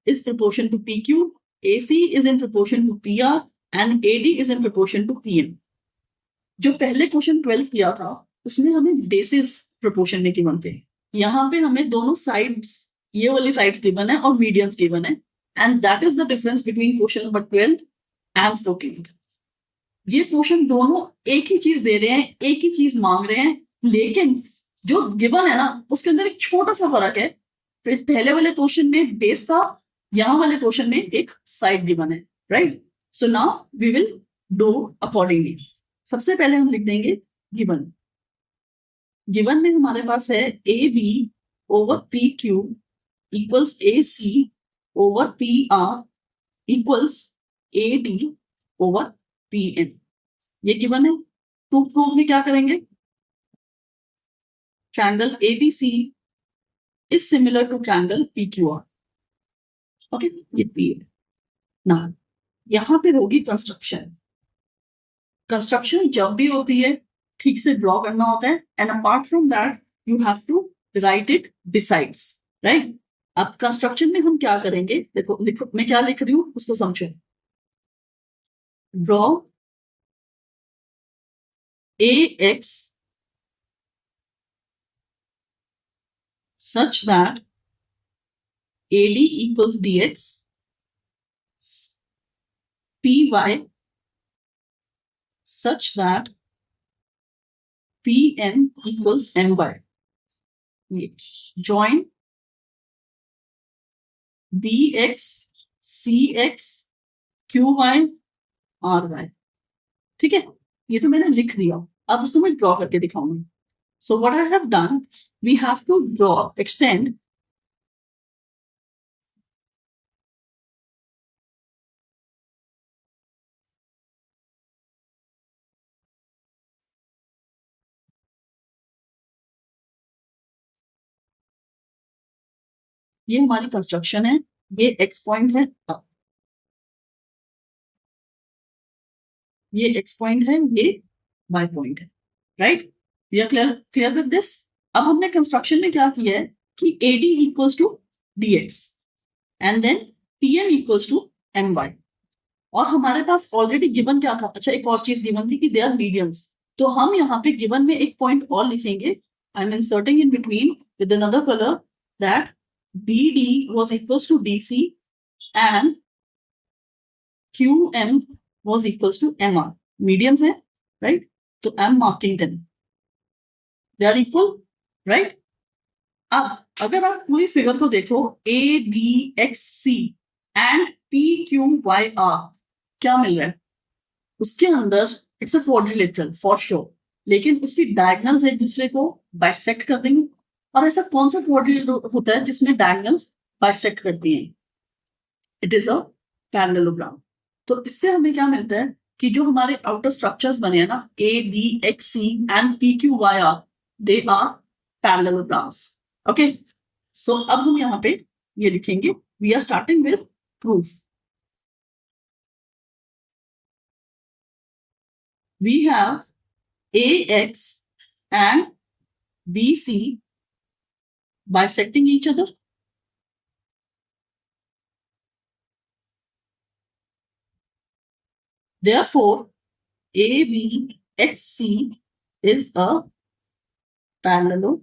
is proportion to PQ, AC is in proportion to PR and AD is in proportion to PM. जो पहले क्वेश्चन 12 किया था उसमें हमें बेसिस प्रोपोर्शन में गिवन थे, यहाँ पे हमें दोनों साइड्स, ये वाली साइड्स गिवन है और मीडियंस गिवन है, and that is the difference between question number 12 and 14। ये क्वेश्चन दोनों एक ही चीज दे रहे हैं, एक ही चीज मांग रहे हैं, लेकिन जो गिवन है ना उसके अंदर एक छोटा सा फर्क है। पहले वाले क्वेश्चन में बेस था, यहाँ वाले क्वेश्चन में एक साइड गिवन है, right. So now we will do accordingly. सबसे पहले हम लिख देंगे गिवन। गिवन में हमारे पास है AB over PQ equals AC over PR equals AD over PM, ये गिवन है। टू प्रूव में क्या करेंगे, triangle ABC is similar to triangle PQR, okay, ये P है ना। यहां पे होगी कंस्ट्रक्शन। कंस्ट्रक्शन जब भी होती है ठीक से ड्रॉ करना होता है, and apart from that you have to write it besides, right. अब कंस्ट्रक्शन में हम क्या करेंगे, देखो लिखो मैं क्या लिख रही हूँ उसको समझो। Draw AX such that AD equals DX, PY such that PM equals MY. Join BX, CX, QY, RY. ठीक है, ये तो मैंने लिख दिया, अब उसको मैं ड्रॉ करके दिखाऊंगी। So what I have done, we have to extend ये हमारी कंस्ट्रक्शन है, ये एक्स पॉइंट है, ये एक्स पॉइंट है, ये वाई पॉइंट है, right. We are clear with this. अब हमने कंस्ट्रक्शन में क्या किया है कि AD equals to DX and then PM equals to MY, और हमारे पास ऑलरेडी गिवन क्या था, अच्छा एक और चीज गिवन थी कि दे आर मीडियंस, तो हम यहाँ पे गिवन में एक पॉइंट और लिखेंगे, I am inserting in between with another colour that BD was equals to DC and QM was equals to MR. Medians है, right? तो I'm marking them. They are equal, right? अब अगर आप पूरी फिगर को देखो ABXC and PQYR क्या मिल रहा है उसके अंदर, it's a quadrilateral for sure, लेकिन उसकी डायगोनल्स एक दूसरे को बाइसेक्ट कर देंगे। और ऐसा कौन सा क्वाड्रिलेटरल होता है जिसमें डायगोनल्स बाइसेक्ट करती हैं? It is a parallelogram. तो इससे हमें क्या मिलता है कि जो हमारे आउटर स्ट्रक्चर्स बने हैं ना ABXC एंड PQYR, they are parallelograms. Okay, so अब हम यहाँ पे ये लिखेंगे, we are starting with proof. We have AX and BC bisecting each other. Therefore, ABXC is a parallelogram.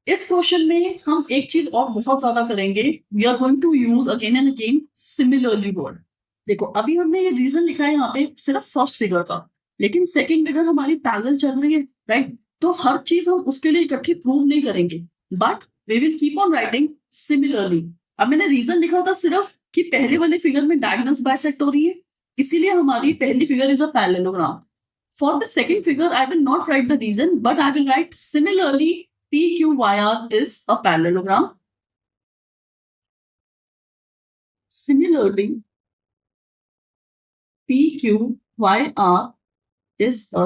इस क्वेश्चन में हम एक चीज और बहुत ज्यादा करेंगे, we are going to use again and again similarly word. देखो अभी हमने ये रीजन लिखा है यहाँ पे सिर्फ फर्स्ट फिगर का, लेकिन सेकंड फिगर हमारी पैरेलल चल रही है, राइट। तो हर चीज हम उसके लिए इकट्ठी प्रूव नहीं करेंगे, but we will keep on writing similarly. अब मैंने रीजन लिखा था सिर्फ कि पहले वाले फिगर में डायगोनल्स बाइसेक्ट हो रही है, इसीलिए हमारी पहली figure is a parallelogram. For the second figure I will not write the reason, but I will write similarly PQYR is a parallelogram. Similarly, PQYR is a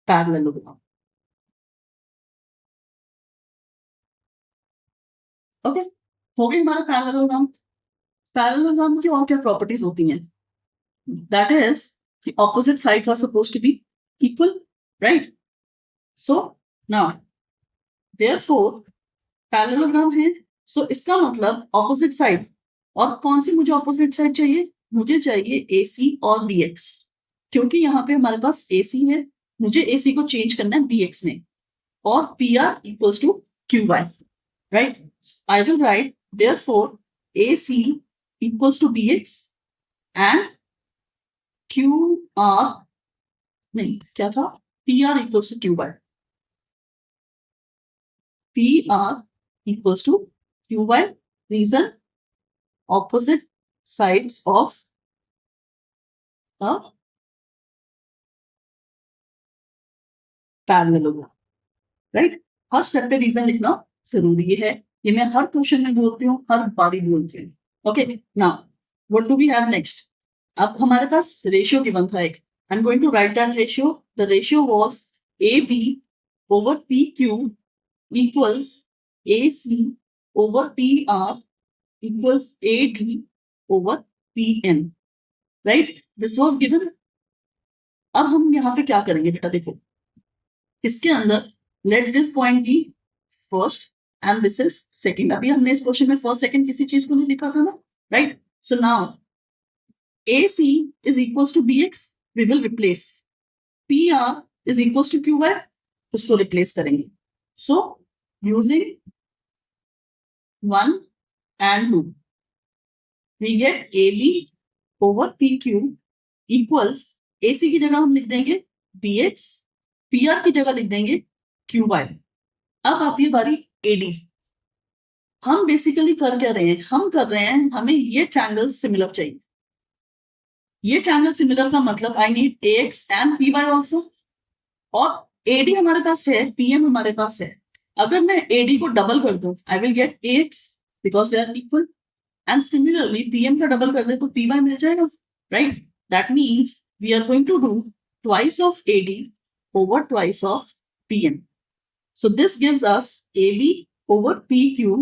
parallelogram. Okay, हो गया हमारा parallelogram. Parallelogram की और क्या properties होती हैं? That is कि opposite sides are supposed to be equal, right. So now therefore parallelogram है, सो इसका मतलब ऑपोजिट साइड, और कौन सी मुझे ऑपोजिट साइड चाहिए? मुझे चाहिए AC और BX, क्योंकि यहाँ पे हमारे पास AC है, मुझे AC को चेंज करना है BX में, और PR equals to QY, right? So I will write therefore AC equals to BX and QR नहीं क्या था, PR equals to QY. PR equals to QY. Reason, opposite sides of a parallelogram, right? Her step पे reason लिखना जरूरी है, ये मैं हर question में बोलती हूँ, हर बारी बोलती हूँ। Okay, now what do we have next? अब हमारे पास रेशियो गिवन था एक, I am going to write that ratio. The ratio was AB over PQ equals AC over PR equals AD over PM, right? This was given. अब हम यहाँ पे क्या करेंगे बेटा, देखो इसके अंदर let this point be first and this is second. अभी हमने इस क्वेश्चन में फर्स्ट सेकंड किसी चीज को नहीं लिखा था ना, right? So now AC is equals to BX, we will replace. PR is equals to QY, उसको replace करेंगे. So using 1 and 2, we get AB over PQ equals AC की जगह हम लिख देंगे BX, PR की जगह लिख देंगे QY. अब आती है बारी AD. हम बेसिकली कर क्या रहे हैं, हम कर रहे हैं हमें ये ट्रायंगल सिमिलर चाहिए. ये ट्रायंगल सिमिलर का मतलब I need AX and PY also. और AD हमारे पास है, PM हमारे पास है. अगर मैं AD को डबल कर दूं, I will get AX because they are equal. And similarly PM का डबल कर दे तो PY मिल जाएगा, right? That means we are going to do twice of AD over twice of PM. So this gives us AB over PQ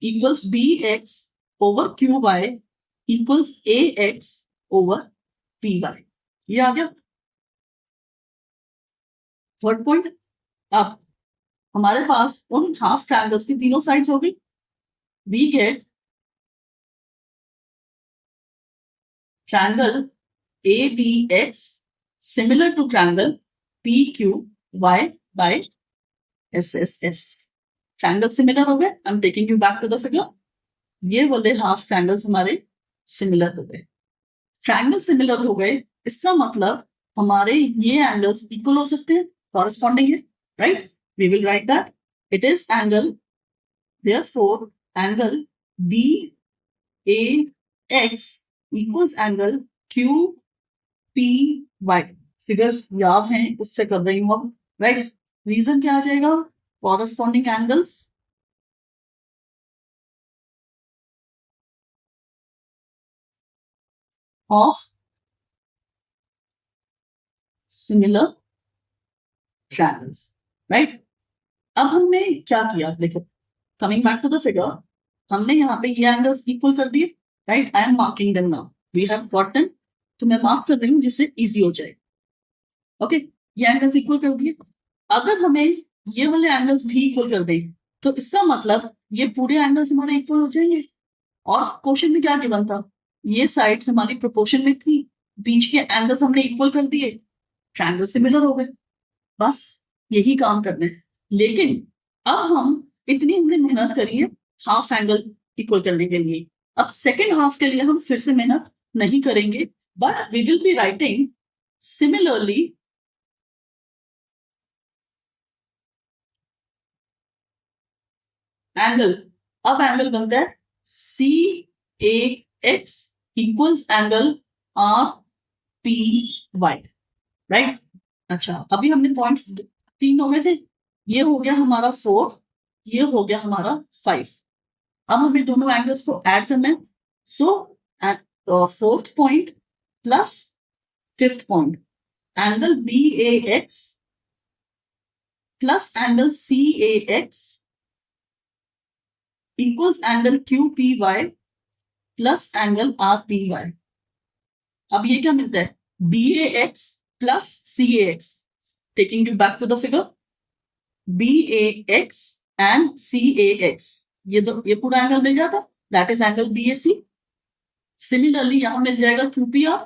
equals BX over QY equals AX over PY. ये आ गया third point. अब हमारे पास उन half triangles की तीनों sides हो गई. We get triangle ABX similar to triangle PQY by SSS. Triangle similar हो गए. I am taking you back to the figure. ये वाले हाफ ट्रायंगल्स हमारे सिमिलर हो गए. ट्रायंगल सिमिलर हो गए, इसका मतलब हमारे ये एंगल्स इक्वल हो सकते हैं, कॉरेस्पॉन्डिंग है, right? We will write that it is angle, therefore angle BAX equals angle QPY. Figures याद हैं उससे कर रही हूं अब, राइट? रीजन क्या आ जाएगा, corresponding angles of similar triangles, right? अब हमने क्या किया, देखो coming back to the figure, हमने यहाँ पे ये एंगल्स इक्वल कर दिए, right? I am marking them now. We have got them. तो मैं मार्क कर रही हूँ जिससे इजी हो जाए. ओके, ये एंगल्स इक्वल कर दिए. अगर हमें ये वाले एंगल्स भी इक्वल कर दें तो इसका मतलब ये पूरे एंगल्स हमारे इक्वल हो जाएंगे. और क्वेश्चन में क्या गिवन था, ये साइड्स हमारी प्रोपोर्शन में थी, बीच के एंगल्स हमने इक्वल कर दिए, ट्रायंगल सिमिलर हो गए. बस यही काम करना है. लेकिन अब हम इतनी हमने मेहनत करी है हाफ एंगल इक्वल करने के लिए. अब सेकेंड हाफ के लिए हम फिर से मेहनत नहीं करेंगे, but we will be writing similarly angle. अब एंगल बनता है CAX equals angle RPY, right? अच्छा, अभी हमने पॉइंट्स 3 हो गए थे. ये हो गया हमारा 4, ये हो गया हमारा 5. अब हमें दोनों एंगल्स को ऐड करना है. So fourth point plus fifth point, angle BAX plus angle CAX equals angle QPY plus angle RPY. अब ये क्या मिलता है, BAX plus CAX. Taking you back to the figure, BAX and CAX, ये पूरा एंगल मिल जाता, that is angle BAC. Similarly यहां मिल जाएगा QPR,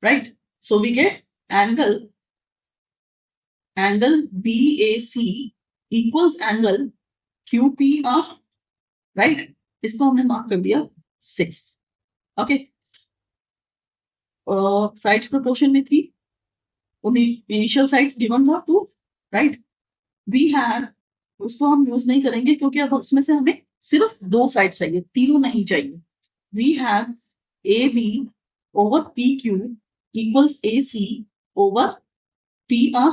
right? So we get angle BAC equals angle QPR, right? इसको हमने मार्क कर दिया 6. ओके, साइड्स प्रोपोर्शन में थी, इनिशियल साइड्स गिवन था 2, राइट? वी हैड, उसको हम यूज नहीं करेंगे क्योंकि अब उसमें से हमें सिर्फ 2 साइड चाहिए, तीनों नहीं चाहिए. We had AB over PQ equals AC over PR.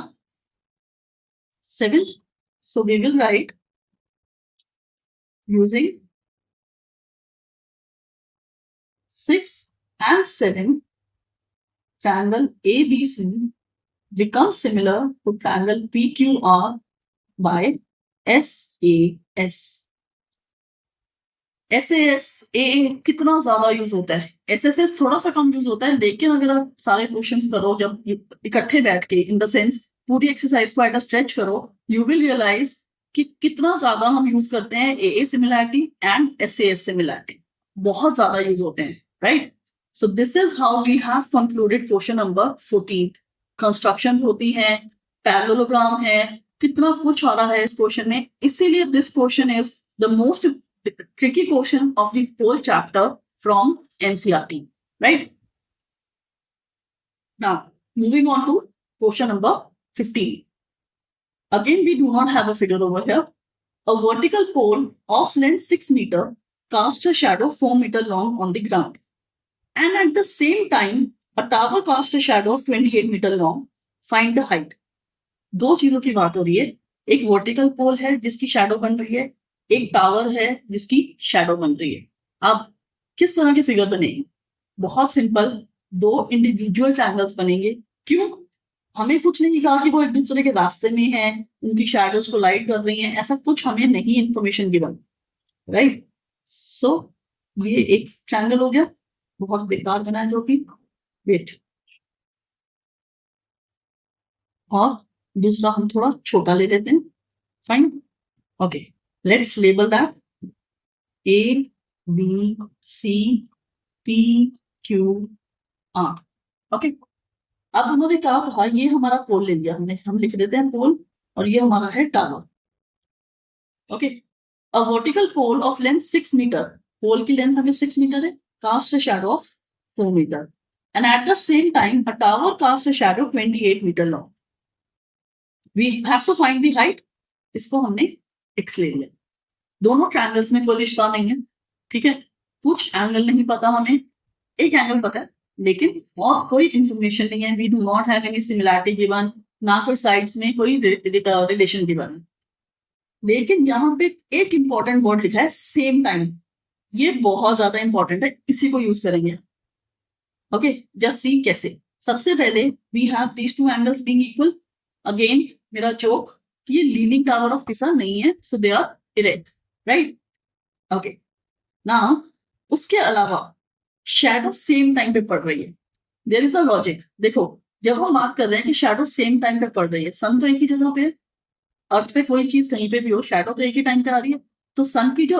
7th, so we will write using 6 and 7, triangle ABC becomes similar to triangle PQR by SAS. SAS A कितना ज्यादा यूज होता है, SSS थोड़ा सा कम यूज होता है, लेकिन अगर आप सारे क्वेश्चंस करो जब इकट्ठे बैठ के, इन द सेंस पूरी एक्सरसाइज को एट अ स्ट्रेच करो, यू विल रियलाइज कि कितना ज्यादा हम यूज करते हैं AA similarity and SAS similarity, बहुत ज्यादा यूज होते हैं, right? So this is how we have concluded question number 14। Constructions होती हैं, पैरेललोग्राम है, कितना कुछ आ रहा है इस क्वेश्चन में, इसीलिए this question is the most tricky portion of the whole chapter from NCERT, right? Now, moving on to question number 15. Again, we do not have a figure over here. A vertical pole of length 6 meter casts a shadow 4 meter long on the ground. And at the same time, a tower casts a shadow of 28 meter long. Find the height. दो चीजों की बात हो रही है, एक vertical पोल है जिसकी शैडो बन रही है, एक टावर है जिसकी शैडो बन रही है। अब किस तरह के फिगर बनेंगे? बहुत सिंपल, दो इंडिविजुअल ट्रायंगल्स बनेंगे। क्यों? हमें कुछ नहीं कहा कि वो एक दूसरे के रास्ते में है, उनकी शैडोज को लाइट कर रही हैं, ऐसा कुछ हमें नहीं इंफॉर्मेशन गिवन, राइट? सो ये एक ट्रायंगल हो गया, बहुत बेकार बना है जो कि, वेट, और दूसरा हम थोड़ा छोटा ले लेते हैं, fine, okay, let's label that A B C P Q R, okay. अब उन्होंने कहा ये हमारा पोल ले लिया हमने, हम लिख देते हैं पोल, और ये हमारा है tower, okay. A vertical pole of length 6 metre, pole की लेंथ हमें 6 मीटर है, cast a shadow of 4 metre, and at the same time a tower cast a shadow 28 metre long. We have to find the height, इसको हमने x ले लिया। दोनों triangles में कोई रिश्ता नहीं है, ठीक है, कुछ एंगल नहीं पता हमें, एक एंगल पता है लेकिन और कोई इंफॉर्मेशन नहीं है, we do not have any similarity given, ना कोई साइड्स में कोई रिलेशन गिवन है। लेकिन यहाँ पे एक इंपॉर्टेंट वर्ड लिखा है सेम टाइम, ये बहुत ज्यादा इंपॉर्टेंट है, इसी को यूज करेंगे, ओके। जस्ट सी कैसे। सबसे पहले we have these two angles being equal, again मेरा जोक कि ये लीनिंग टावर ऑफ पिसा नहीं है, so they are erect, right, okay. Now उसके अलावा शैडो सेम टाइम पे पड़ रही है, देयर इज अ लॉजिक। देखो, जब हम बात कर रहे हैं कि शैडो सेम टाइम पे पड़ रही है, सन तो एक ही जगह पे है, अर्थ पे कोई चीज कहीं पे भी हो, शैडो तो एक ही टाइम पे आ रही है, तो सन की जो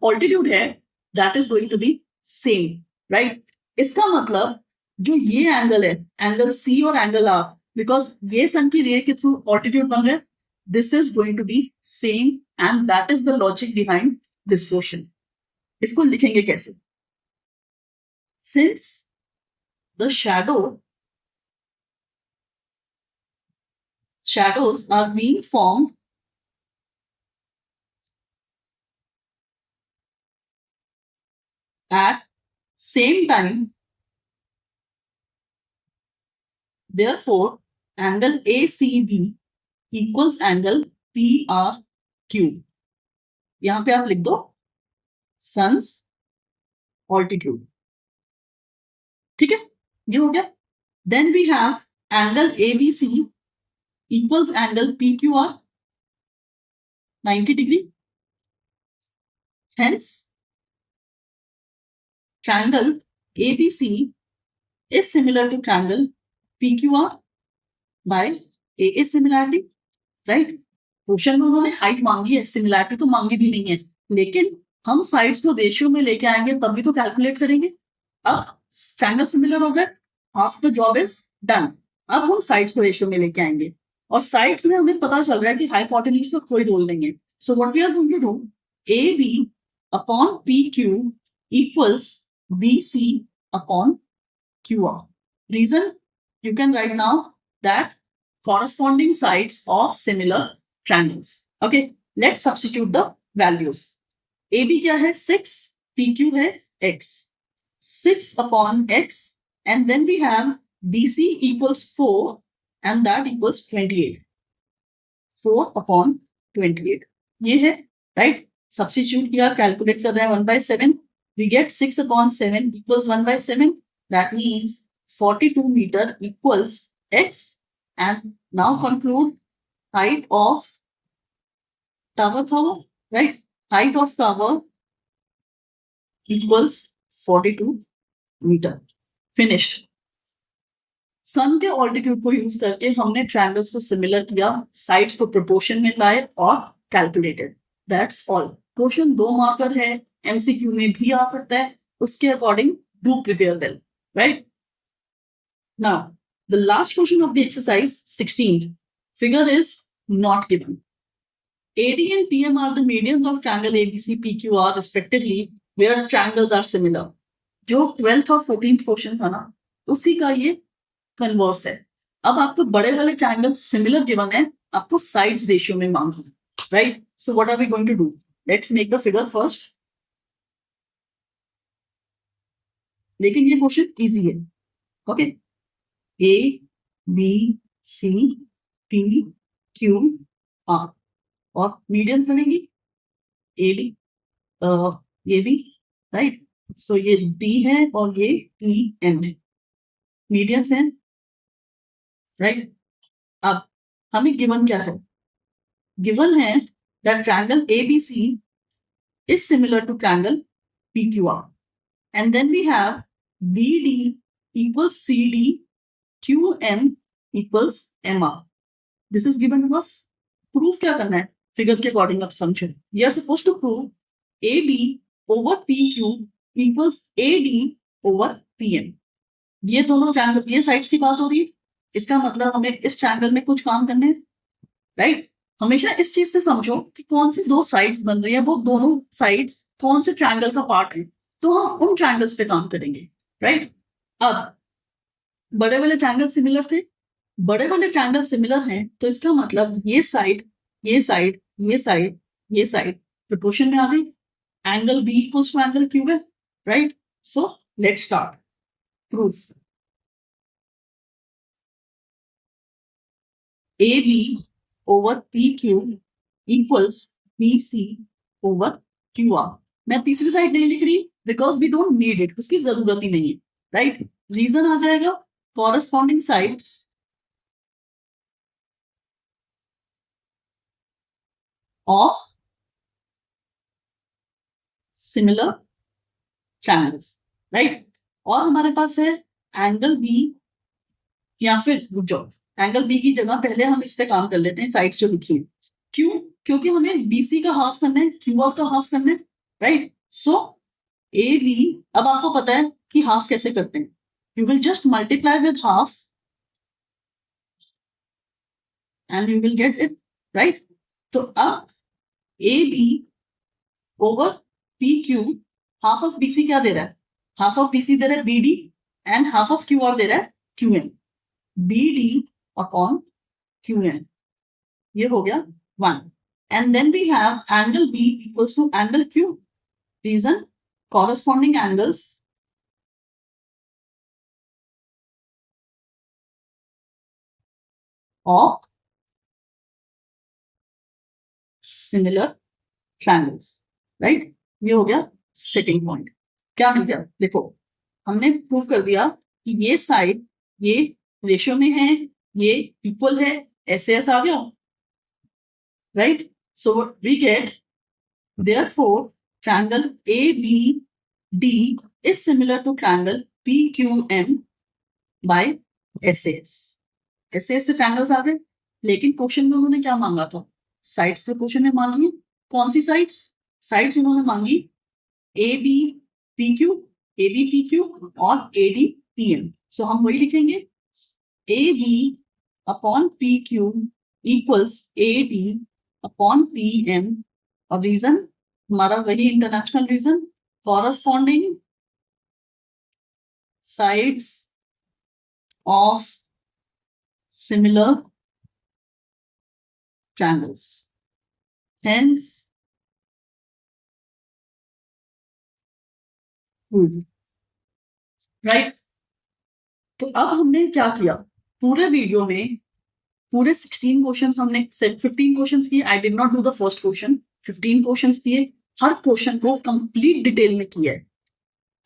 ऑल्टीट्यूड है that is going to be same, right? इसका मतलब जो ये एंगल है, एंगल सी और एंगल आर, बिकॉज ये सन की रे के थ्रू ऑल्टीट्यूड बन रहे हैं, this is going to be same, and that is the logic behind this question. इसको लिखेंगे कैसे? Since the shadows are being formed at same time, therefore angle ACB equals angle PRQ। यहां पे आप लिख दो सन्स ऑल्टीट्यूड, ठीक है, ये हो गया। Then we have angle ABC equals angle PQR 90 degree, hence triangle ABC is similar to triangle PQR by AA similarity, right? Question में उन्होंने हाइट मांगी है, सिमिलैरिटी तो मांगी भी नहीं है, लेकिन हम साइड्स को रेशियो में लेके आएंगे तभी तो कैलकुलेट करेंगे। अब ट्रायंगल सिमिलर हो गए, half the job is done. अब हम साइड्स को रेशियो में लेके आएंगे, और साइड्स में हमें पता चल रहा है कि हाइपोटेन्यूज का कोई रोल नहीं है, so what we are going to do, AB upon PQ equals BC upon QR। Reason, you can write now that corresponding sides of similar triangles, okay। let's substitute the values। AB क्या है 6, PQ है x, 6 upon x, and then we have BC equals 4 and that equals 28, 4 upon 28 ये है, right? Substitute किया, calculate कर रहे हैं 1/7, we get 6 upon 7 equals 1/7, that means 42 meter equals x, and now conclude height of tower, right? Height of tower equals 42 metre. Finished. Sun के altitude को use करके हमने ट्रायंगल्स को सिमिलर किया, साइड्स को प्रोपोर्शन में लाए और calculated. That's all. Question 2 marker है, एमसीक्यू में भी आ सकता है, उसके according do prepare well, right? Now the last question of the exercise 16th figure is not given. AD and PM are the medians of triangle ABC PQR respectively where triangles are similar. जो 12th और 14th question था ना, उसी का ये converse है। अब आपको बड़े वाले ट्रायंगल सिमिलर गिवन है, आपको साइड्स रेशियो में मांगना है, right? So what are we going to do? Let's make the figure first. लेकिन ये क्वेश्चन इजी है, okay? A B C T Q R और मीडियंस बनेंगी ए डी ये भी, राइट? सो ये डी है और ये ई एम है, मीडियंस हैं, राइट? अब हमें गिवन क्या है? गिवन है that triangle ABC is similar to triangle PQR, and then we have BD equals CD, QM equals MR. This is given to us. Proof क्या करना है? फिगर के अकॉर्डिंग आप समझो। We are supposed to prove AB over PQ equals AD over PM. ये दोनों triangle, ये sides की बात हो रही है, इसका मतलब हमें इस ट्रायंगल में कुछ काम करने हैं, राइट? हमेशा इस चीज से समझो कि कौन सी दो साइड्स बन रही है, वो दोनों साइड्स कौन से ट्रायंगल का पार्ट है, तो हम उन ट्रायंगल्स पे काम करेंगे, राइट? अब बड़े वाले ट्रायंगल सिमिलर थे, बड़े वाले ट्रायंगल सिमिलर हैं, तो इसका मतलब ये साइड, ये साइड, ये साइड, ये साइड प्रोपोर्शन में आ गई। Angle B equals to angle Q है, right? So let's start proof. AB over PQ equals BC over QR. मैं तीसरी साइड नहीं लिख रही because we don't need it, उसकी जरूरत ही नहीं है, राइट? रीजन आ जाएगा corresponding sides of similar triangles, right? और हमारे पास है एंगल बी, या फिर रुक जाओ, एंगल बी की जगह पहले हम इस पे काम कर लेते हैं, साइड्स जो लिखी है। क्यों? क्योंकि हमें बीसी का हाफ करना है, क्यूआर का हाफ करना है, राइट? सो ए बी, अब आपको पता है कि हाफ कैसे करते हैं, you will just multiply with half and you will get it, right? तो अब A B over P Q, half of BC क्या दे रहा है? हाफ ऑफ बीसी दे रहा है BD and half of QR दे रहा है क्यूएन। BD upon QN, ये हो गया 1, and then we have angle B equals to angle Q. Reason, corresponding angles of similar triangles, right? ये हो गया सेटिंग पॉइंट। क्या मिल गया? देखो, हमने प्रूव कर दिया कि ये साइड ये रेशियो में है, ये इक्वल है, ऐसे ऐसा आ गया, right? So we get therefore triangle ABD is similar to triangle PQM by SAS. SAS से ट्रायंगल्स आ गए, लेकिन क्वेश्चन में उन्होंने क्या मांगा था? साइड्स प्रोपोर्शन में मांगी है। कौन सी साइड्स? साइड्स उन्होंने मांगी AB PQ, AB PQ और AD PM। सो हम वही लिखेंगे, AB upon PQ equals AD upon PM, और रीजन हमारा वही international reason, corresponding sides of similar triangles, hence right? तो अब हमने क्या किया पूरे वीडियो में? पूरे 16 क्वेश्चंस हमने, 15 क्वेश्चंस किए। आई did not do the first question, 15 questions किए, हर क्वेश्चन को कंप्लीट डिटेल में किया है।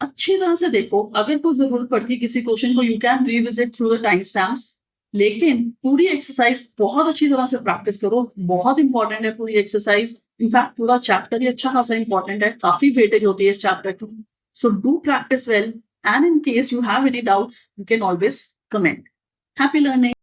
अच्छी तरह से देखो, अगर कोई जरूरत पड़ती है किसी क्वेश्चन को, you can revisit through the time stamps, लेकिन पूरी एक्सरसाइज बहुत अच्छी तरह से प्रैक्टिस करो। बहुत इंपॉर्टेंट है पूरी एक्सरसाइज, इनफैक्ट पूरा चैप्टर ही अच्छा खासा इंपॉर्टेंट है, काफी वेटेज होती है इस चैप्टर की. So do practice well, and in case you have any doubts, you can always comment. Happy learning.